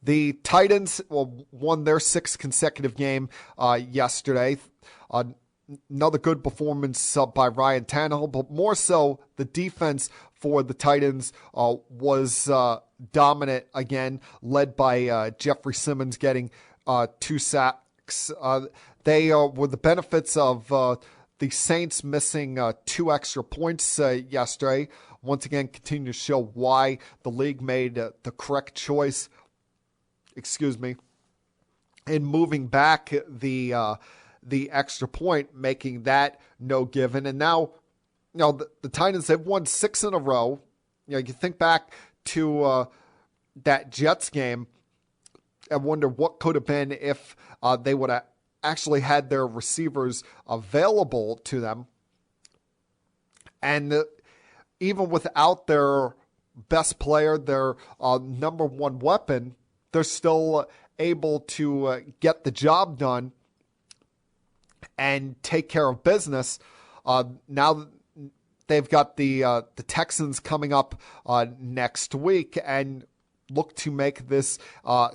The Titans won their sixth consecutive game yesterday. Another good performance by Ryan Tannehill, but more so the defense for the Titans was dominant again, led by Jeffrey Simmons getting 2 sacks. They were the benefits of the Saints missing 2 extra points yesterday. Once again, continue to show why the league made the correct choice, in moving back the extra point, making that no given. And now, you know, the Titans, they've won 6 in a row. You know, you think back to that Jets game and wonder what could have been if they would have actually had their receivers available to them. And even without their best player, their number one weapon, they're still able to get the job done and take care of business. Now they've got the Texans coming up next week and look to make this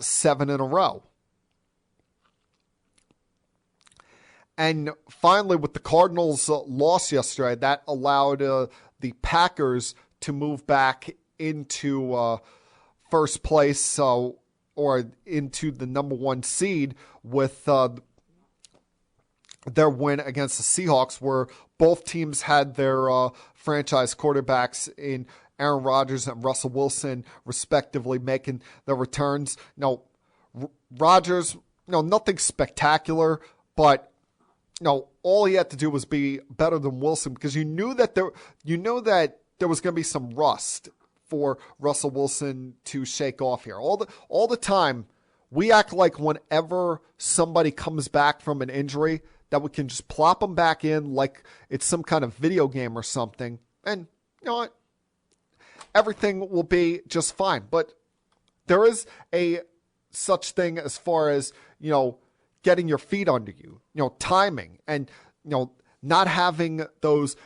7 in a row. And finally, with the Cardinals' loss yesterday, that allowed the Packers to move back into first place or into the number 1 seed with their win against the Seahawks, where both teams had their franchise quarterbacks in Aaron Rodgers and Russell Wilson, respectively, making their returns. Now, Rodgers, nothing spectacular, but all he had to do was be better than Wilson, because you knew that there was going to be some rust for Russell Wilson to shake off here. All the time, we act like whenever somebody comes back from an injury, that we can just plop them back in like it's some kind of video game or something, and you know what? Everything will be just fine. But there is a such thing as far as, getting your feet under you, timing, and, not having those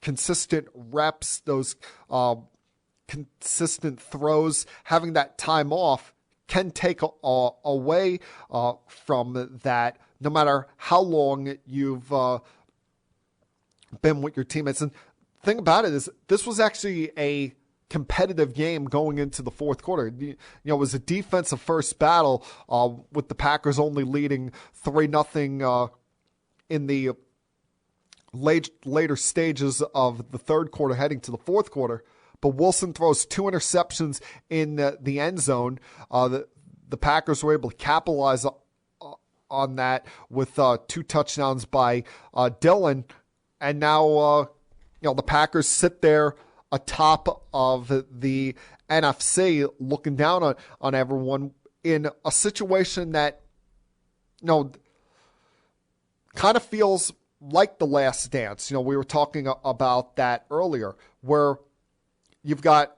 consistent reps, those consistent throws, having that time off can take away from that, no matter how long you've been with your teammates. And the thing about it is, this was actually a competitive game going into the fourth quarter. It was a defensive first battle with the Packers only leading 3-0 in the later stages of the third quarter heading to the fourth quarter. But Wilson throws 2 interceptions in the end zone. The Packers were able to capitalize on that with 2 touchdowns by Dillon. And now, the Packers sit there atop of the NFC, looking down on everyone in a situation that, kind of feels like The Last Dance. We were talking about that earlier, where you've got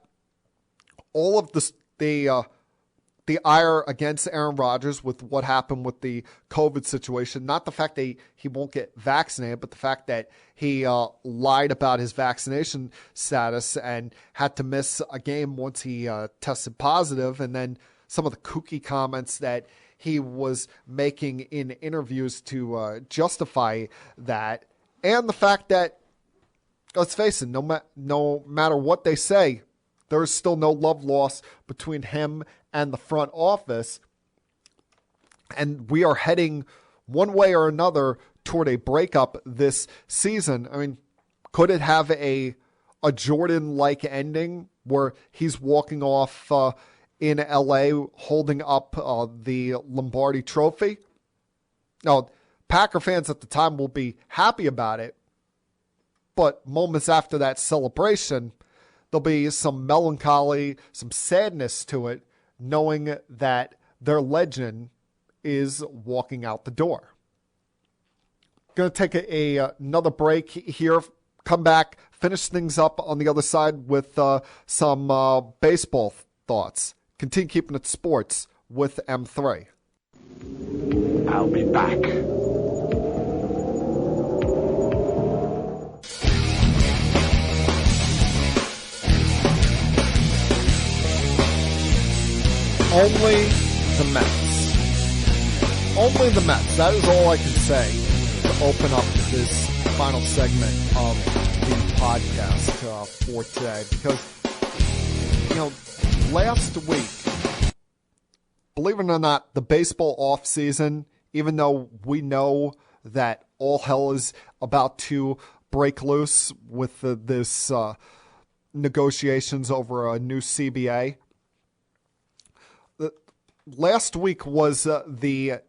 all of the ire against Aaron Rodgers with what happened with the COVID situation. Not the fact that he won't get vaccinated, but the fact that he lied about his vaccination status and had to miss a game once he tested positive. And then some of the kooky comments that he was making in interviews to justify that. And the fact that, let's face it, no matter what they say, there is still no love lost between him and the front office. And we are heading one way or another toward a breakup this season. I mean, could it have a Jordan-like ending where he's walking off in LA holding up the Lombardi trophy? Now, Packer fans at the time will be happy about it, but moments after that celebration, there'll be some melancholy, some sadness to it, knowing that their legend is walking out the door. Going to take another break here, come back, finish things up on the other side with some baseball thoughts. Continue keeping it sports with M3. I'll be back. Only the Mets. Only the Mets. That is all I can say to open up this final segment of the podcast for today. Because, last week, believe it or not, the baseball offseason, even though we know that all hell is about to break loose with this negotiations over a new CBA, last week was the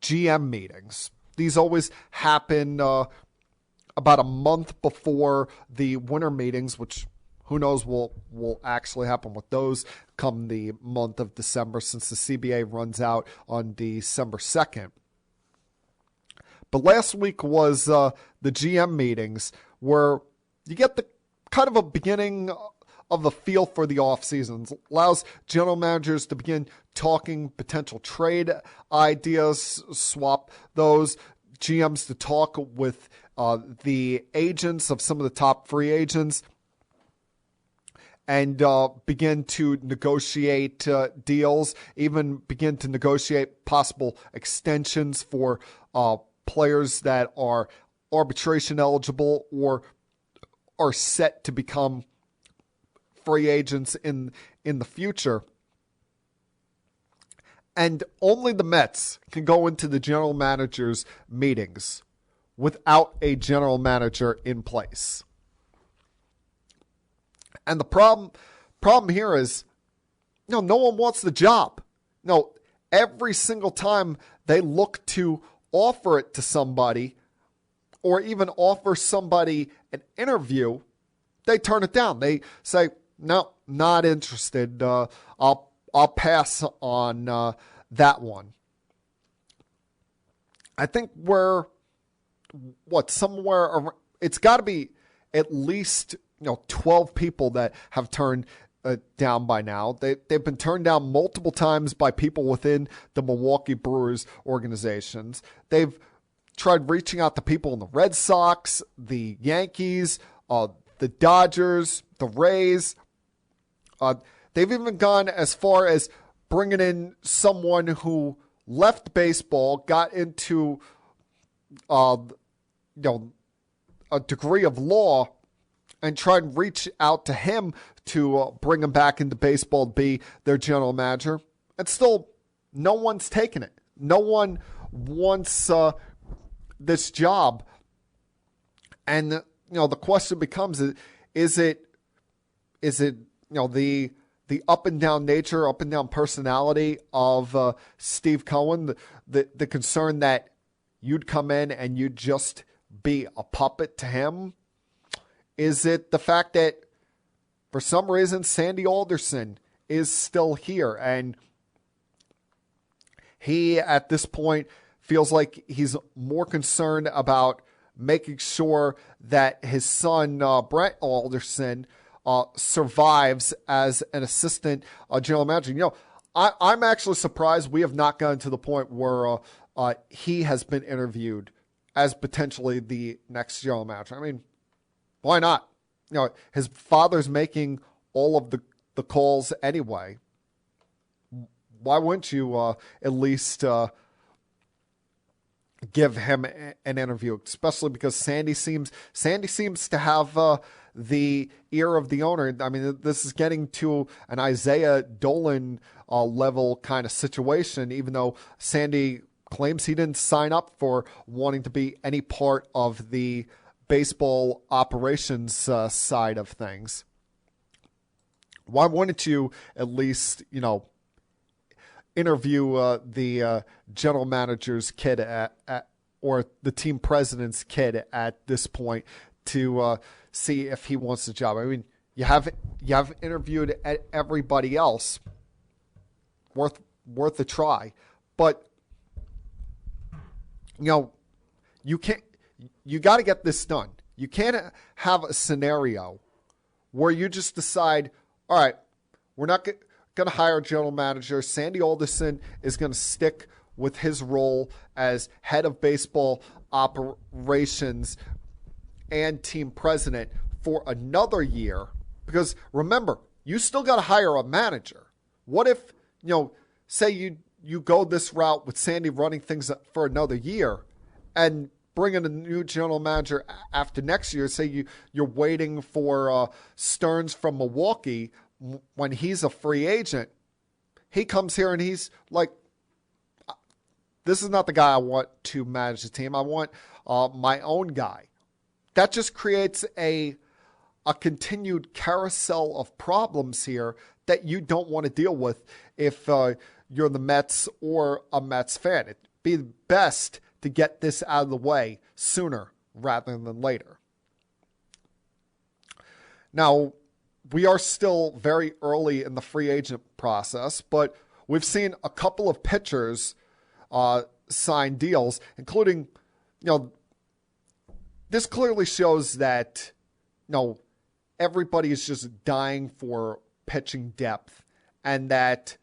GM meetings. These always happen about a month before the winter meetings, which who knows will actually happen with those come the month of December, since the CBA runs out on December 2nd. But last week was the GM meetings, where you get the kind of a beginning of a feel for the offseason. It allows general managers to begin talking potential trade ideas, swap those, GMs to talk with the agents of some of the top free agents, and begin to negotiate deals, even begin to negotiate possible extensions for players that are arbitration eligible or are set to become free agents in the future. And only the Mets can go into the general manager's meetings without a general manager in place. And the problem here is, no one wants the job. No, every single time they look to offer it to somebody, or even offer somebody an interview, they turn it down. They say, no, not interested. I'll pass on that one. I think it's got to be at least 12 people that have turned down by now. They've been turned down multiple times by people within the Milwaukee Brewers organizations. They've tried reaching out to people in the Red Sox, the Yankees, the Dodgers, the Rays. They've even gone as far as bringing in someone who left baseball, got into a degree of law, and tried to reach out to him to bring him back into baseball to be their general manager. And still, no one's taken it. No one wants this job. And the question becomes: is it the up and down nature, up and down personality of Steve Cohen, the concern that you'd come in and you'd just be a puppet to him? Is it the fact that for some reason Sandy Alderson is still here and he at this point feels like he's more concerned about making sure that his son Brett Alderson survives as an assistant general manager? I'm actually surprised we have not gotten to the point where he has been interviewed as potentially the next general manager. I mean, why not? His father's making all of the calls anyway. Why wouldn't you at least give him an interview? Especially because Sandy seems to have the ear of the owner. I mean, this is getting to an Isaiah Dolan level kind of situation, even though Sandy claims he didn't sign up for wanting to be any part of the baseball operations side of things. Why wouldn't you at least, interview the general manager's kid or the team president's kid at this point to see if he wants the job? I mean, you have interviewed everybody else. Worth a try, but you got to get this done. You can't have a scenario where you just decide, all right, we're not going to hire a general manager. Sandy Alderson is going to stick with his role as head of baseball operations and team president for another year. Because remember, you still got to hire a manager. What if, say you go this route with Sandy running things for another year and bring in a new general manager after next year. Say you're waiting for Stearns from Milwaukee when he's a free agent. He comes here and he's like, this is not the guy I want to manage the team. I want my own guy. That just creates a continued carousel of problems here that you don't want to deal with if you're the Mets or a Mets fan. It'd be best to get this out of the way sooner rather than later. Now, we are still very early in the free agent process, but we've seen a couple of pitchers sign deals, including, this clearly shows that, everybody is just dying for pitching depth, and that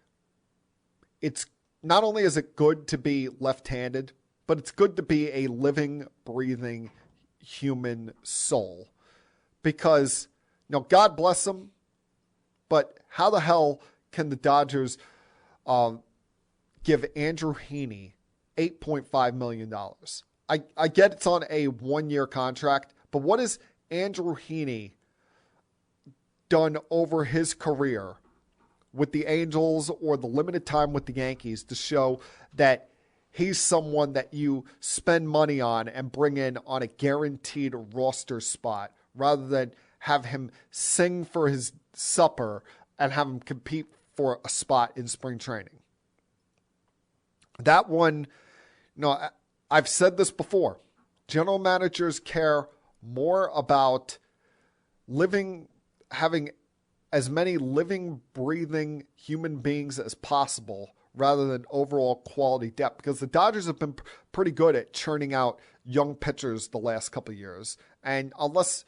it's not only is it good to be left-handed, but it's good to be a living, breathing human soul. Because, God bless them, but how the hell can the Dodgers give Andrew Heaney $8.5 million? I get it's on a one-year contract, but what has Andrew Heaney done over his career with the Angels or the limited time with the Yankees to show that he's someone that you spend money on and bring in on a guaranteed roster spot rather than have him sing for his supper and have him compete for a spot in spring training? That one, I've said this before. General managers care more about having as many living, breathing human beings as possible rather than overall quality depth, because the Dodgers have been pretty good at churning out young pitchers the last couple of years. And unless,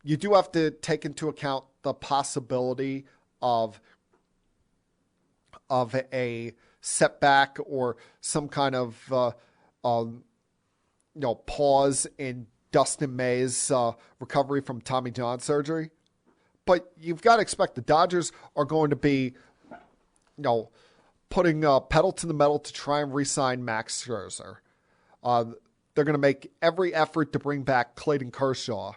you do have to take into account the possibility of a setback or some kind of pause in Dustin May's recovery from Tommy John surgery. But you've got to expect the Dodgers are going to be, putting pedal to the metal to try and re-sign Max Scherzer. They're going to make every effort to bring back Clayton Kershaw.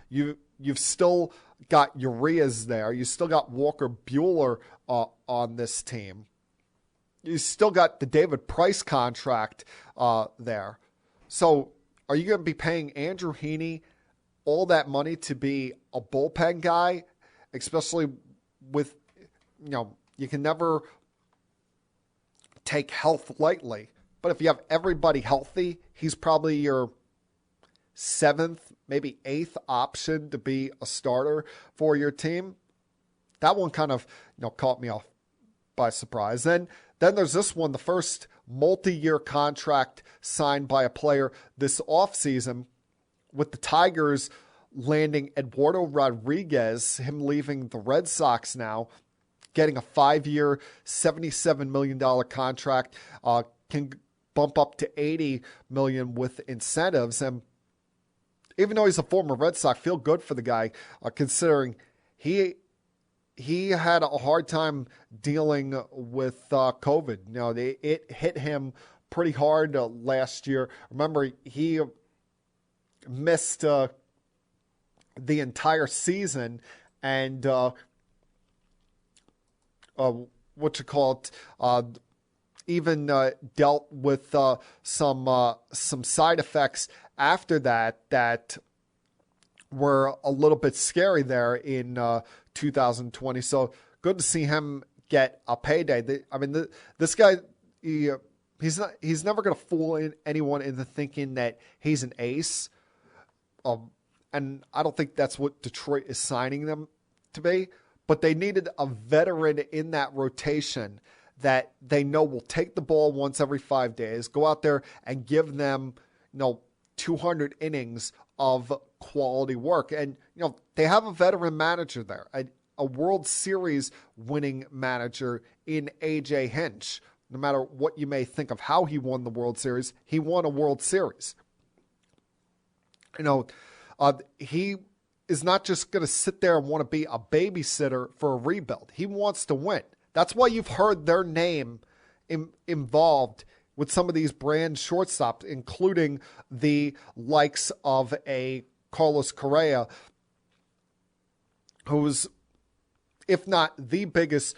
You've still got Urias there. You still got Walker Buehler on this team. You still got the David Price contract there. So are you going to be paying Andrew Heaney all that money to be a bullpen guy, especially with, you can never take health lightly. But if you have everybody healthy, he's probably your 7th, maybe 8th option to be a starter for your team. That one kind of, caught me off by surprise. Then there's this one, the first multi-year contract signed by a player this offseason, with the Tigers landing Eduardo Rodriguez, him leaving the Red Sox now, getting a 5-year, $77 million contract, can bump up to $80 million with incentives. And even though he's a former Red Sox, feel good for the guy, considering he had a hard time dealing with COVID. It hit him pretty hard last year. Remember, he missed the entire season, and even dealt with some side effects after that were a little bit scary there in 2020. So good to see him get a payday. This guy, he's never going to fool anyone into thinking that he's an ace. And I don't think that's what Detroit is signing them to be. But they needed a veteran in that rotation that they know will take the ball once every 5 days, go out there and give them, 200 innings of quality work. And, they have a veteran manager there, a World Series winning manager in A.J. Hinch. No matter what you may think of how he won the World Series, he won a World Series. He is not just going to sit there and want to be a babysitter for a rebuild. He wants to win. That's why you've heard their name involved with some of these brand shortstops, including the likes of a Carlos Correa, who's, if not the biggest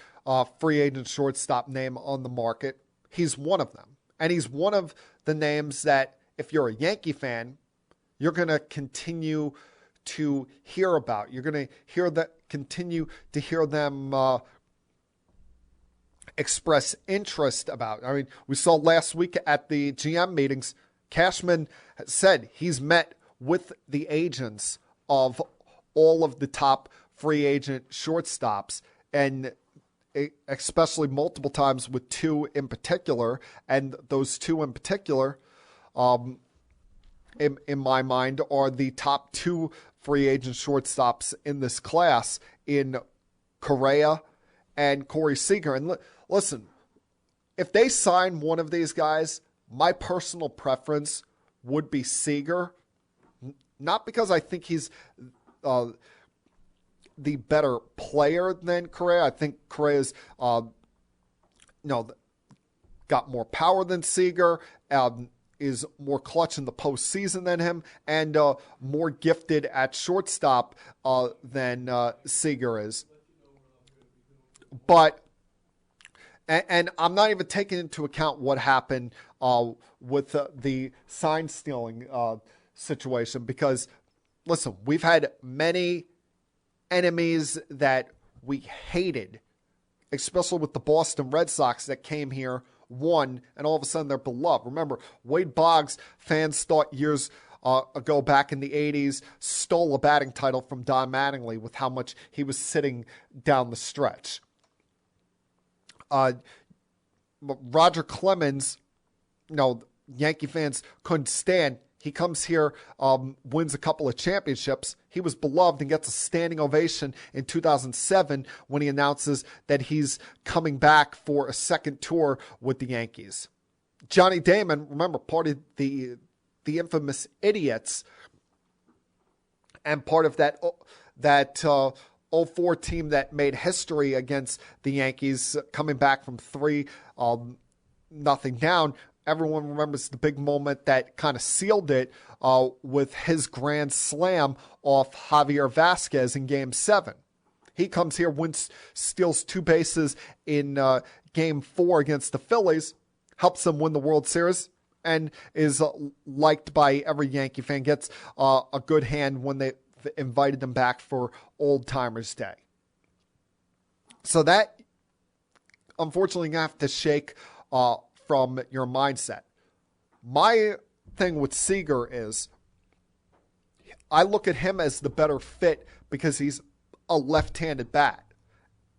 free agent shortstop name on the market, he's one of them. And he's one of the names that, if you're a Yankee fan, you're going to continue to hear about. You're going to continue to hear them express interest about. I mean, we saw last week at the GM meetings, Cashman said he's met with the agents of all of the top free agent shortstops, and especially multiple times with two in particular. And those two in particular, in my mind, are the top two free agent shortstops in this class in Correa and Corey Seager. And listen, if they sign one of these guys, my personal preference would be Seager. Not because I think he's the better player than Correa. I think Correa's got more power than Seager, is more clutch in the postseason than him, and more gifted at shortstop than Seager is. But, and I'm not even taking into account what happened with the sign stealing situation, because, listen, we've had many enemies that we hated, especially with the Boston Red Sox that came here, won, and all of a sudden they're beloved. Remember, Wade Boggs, fans thought years ago back in the 80s, stole a batting title from Don Mattingly with how much he was sitting down the stretch. Roger Clemens, Yankee fans couldn't stand. He comes here, wins a couple of championships. He was beloved and gets a standing ovation in 2007 when he announces that he's coming back for a second tour with the Yankees. Johnny Damon, remember, part of the infamous Idiots, and part of that 04 team that made history against the Yankees, coming back from 3-0 down. Everyone remembers the big moment that kind of sealed it with his grand slam off Javier Vasquez in Game 7. He comes here, steals 2 bases in Game 4 against the Phillies, helps them win the World Series, and is liked by every Yankee fan, gets a good hand when they invited them back for Old Timers Day. So that, unfortunately, you have to shake from your mindset. My thing with Seager is I look at him as the better fit because he's a left-handed bat.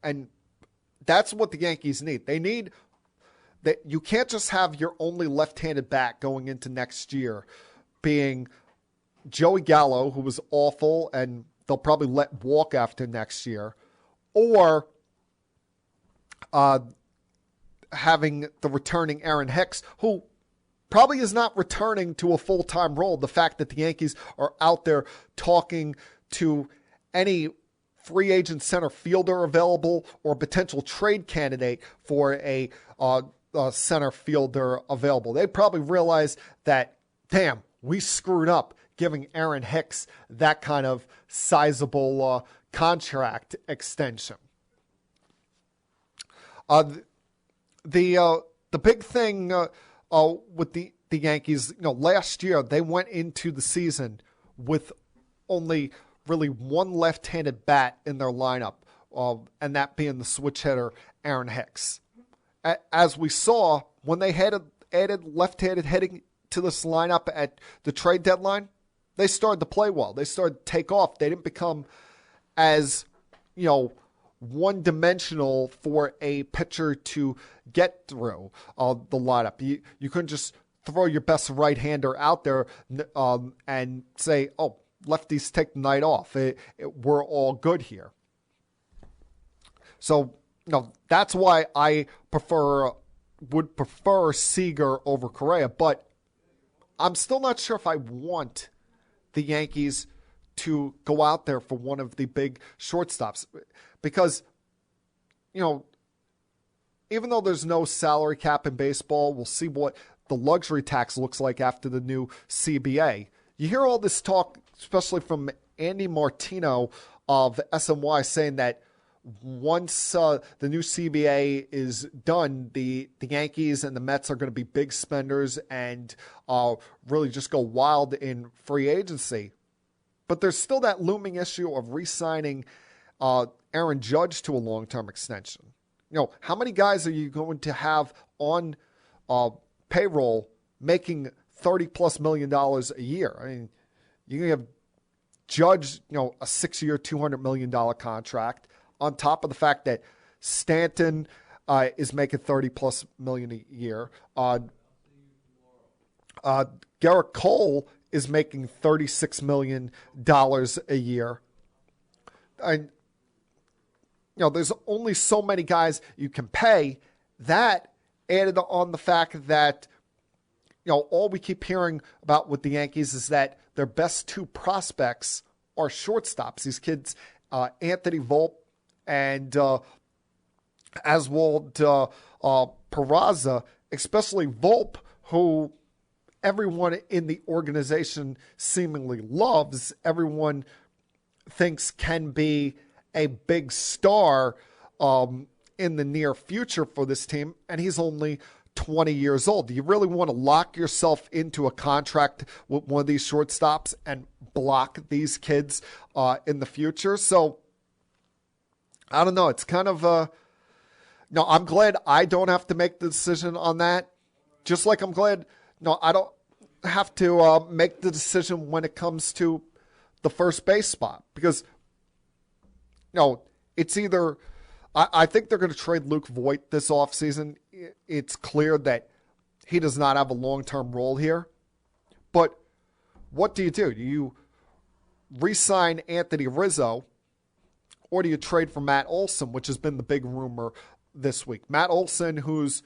And that's what the Yankees need. They need that. You can't just have your only left-handed bat going into next year being Joey Gallo, who was awful and they'll probably let walk after next year, or having the returning Aaron Hicks, who probably is not returning to a full-time role. The fact that the Yankees are out there talking to any free agent center fielder available or potential trade candidate for a center fielder available. They probably realize that, damn, we screwed up giving Aaron Hicks that kind of sizable contract extension. The big thing with the Yankees, last year they went into the season with only really one left-handed bat in their lineup, and that being the switch hitter Aaron Hicks. As we saw, when they had added left-handed hitting to this lineup at the trade deadline, they started to play well. They started to take off. They didn't become as, one-dimensional for a pitcher to get through the lineup. You couldn't just throw your best right-hander out there and say, oh, lefties take the night off. We're all good here. So, that's why I would prefer Seager over Correa, but I'm still not sure if I want the Yankees to go out there for one of the big shortstops. Because, even though there's no salary cap in baseball, we'll see what the luxury tax looks like after the new CBA. You hear all this talk, especially from Andy Martino of SNY, saying that once the new CBA is done, the Yankees and the Mets are going to be big spenders and really just go wild in free agency. But there's still that looming issue of re-signing Aaron Judge to a long-term extension. How many guys are you going to have on payroll making $30+ million a year? I mean, you're going to have Judge, a 6-year, $200 million contract, on top of the fact that Stanton is making $30+ million a year. Garrett Cole is making $36 million a year. And there's only so many guys you can pay. That added on the fact that, all we keep hearing about with the Yankees is that their best 2 prospects are shortstops. These kids, Anthony Volpe and Oswald Peraza, especially Volpe, who everyone in the organization seemingly loves. Everyone thinks can be a big star in the near future for this team, and he's only 20 years old. Do you really want to lock yourself into a contract with one of these shortstops and block these kids in the future? So, I don't know. It's kind of no, I'm glad I don't have to make the decision on that. Just like I'm glad, I don't have to make the decision when it comes to the first base spot. Because, it's either, I think they're going to trade Luke Voit this offseason. It's clear that he does not have a long-term role here. But what do? Do you re-sign Anthony Rizzo, or do you trade for Matt Olson, which has been the big rumor this week? Matt Olson, who's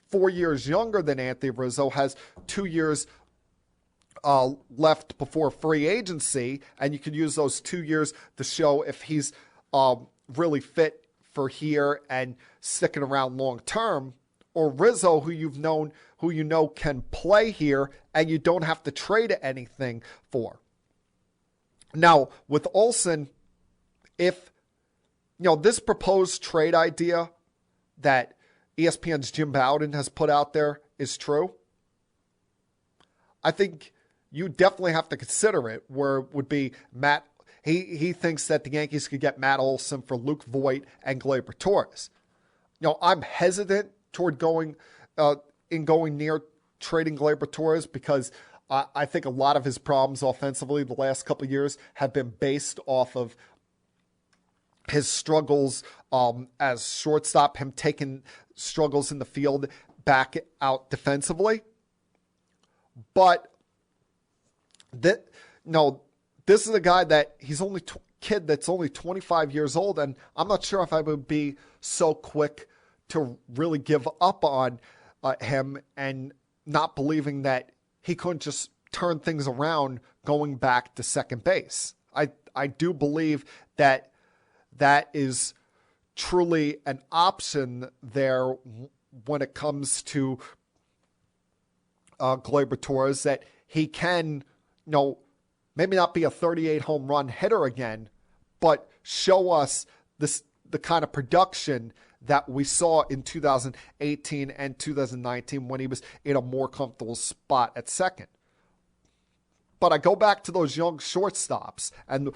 4 years younger than Anthony Rizzo, has 2 years left before free agency, and you could use those 2 years to show if he's really fit for here and sticking around long term. Or Rizzo, who you know can play here and you don't have to trade anything for. Now, with Olson, if this proposed trade idea that ESPN's Jim Bowden has put out there is true, I think you definitely have to consider it, where it would be Matt. He thinks that the Yankees could get Matt Olson for Luke Voit and Gleyber Torres. I'm hesitant toward going near trading Gleyber Torres because I think a lot of his problems offensively the last couple of years have been based off of his struggles as shortstop, him taking struggles in the field back out defensively. But this is a guy that he's only kid that's only 25 years old, and I'm not sure if I would be so quick to really give up on him and not believing that he couldn't just turn things around going back to second base. I do believe that is truly an option there when it comes to Gleyber Torres, that he can, maybe not be a 38 home run hitter again, but show us the kind of production that we saw in 2018 and 2019 when he was in a more comfortable spot at second. But I go back to those young shortstops and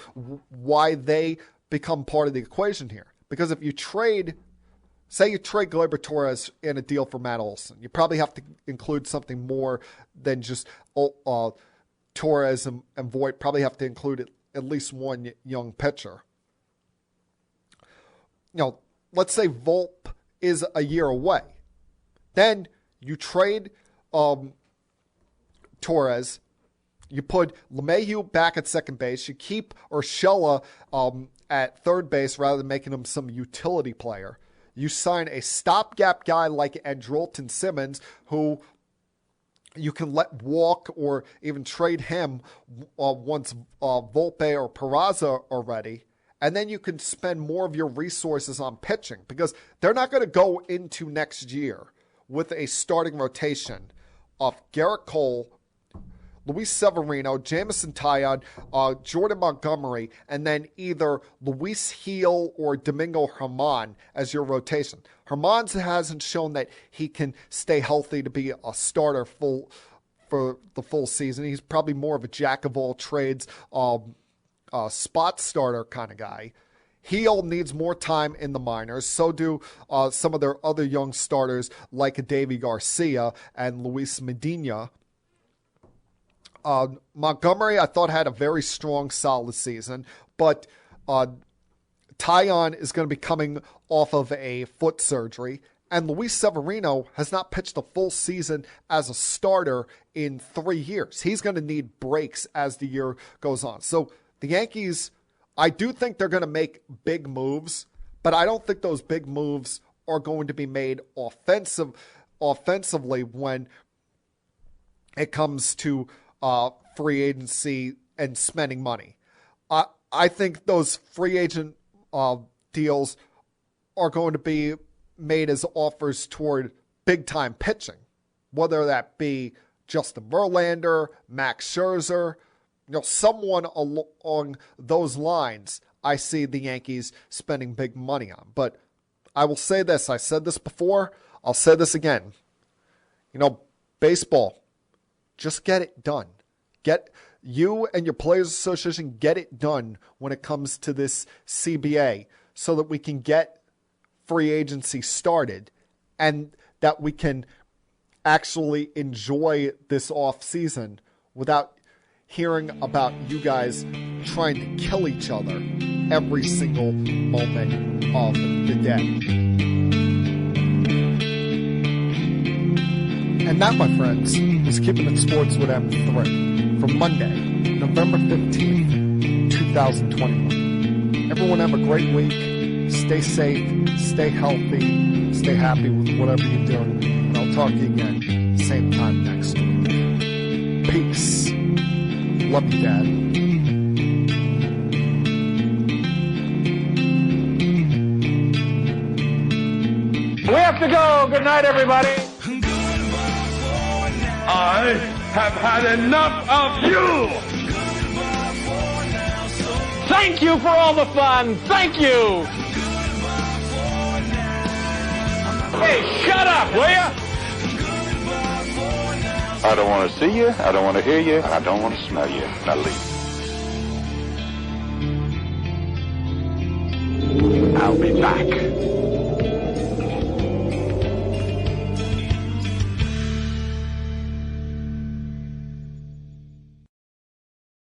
why they become part of the equation here. Because if you say you trade Gleyber Torres in a deal for Matt Olson, you probably have to include something more than just Torres and Voit. Probably have to include at least one young pitcher. Let's say Volpe is a year away. Then you trade Torres. You put LeMahieu back at second base. You keep Urshela at third base rather than making him some utility player. You sign a stopgap guy like Andrelton Simmons, who you can let walk or even trade him once Volpe or Peraza are ready. And then you can spend more of your resources on pitching, because they're not going to go into next year with a starting rotation of Garrett Cole, Luis Severino, Jamison Taillon, Jordan Montgomery, and then either Luis Gil or Domingo Germán as your rotation. Germán hasn't shown that he can stay healthy to be a starter for the full season. He's probably more of a jack of all trades, spot starter kind of guy. Gil needs more time in the minors. So do some of their other young starters like Davy Garcia and Luis Medina. Montgomery, I thought, had a very strong, solid season, but Taillon is going to be coming off of a foot surgery, and Luis Severino has not pitched a full season as a starter in 3 years. He's going to need breaks as the year goes on. So the Yankees, I do think they're going to make big moves, but I don't think those big moves are going to be made offensively when it comes to free agency and spending money. I think those free agent deals are going to be made as offers toward big-time pitching, whether that be Justin Verlander, Max Scherzer, someone along those lines. I see the Yankees spending big money on. But I will say this. I said this before. I'll say this again. Baseball, just get it done. Get you and your Players Association, get it done when it comes to this CBA, so that we can get free agency started and that we can actually enjoy this off season without hearing about you guys trying to kill each other every single moment of the day. And that, my friends, is Keeping It Sports with M3 for Monday, November 15th, 2021. Everyone have a great week. Stay safe, stay healthy, stay happy with whatever you're doing. And I'll talk to you again, same time next week. Peace. Love you, Dad. We have to go. Good night, everybody. I have had enough of you! Thank you for all the fun. Thank you. Hey, shut up, will ya? I don't want to see you, I don't want to hear you, and I don't want to smell you. Now leave. I'll be back.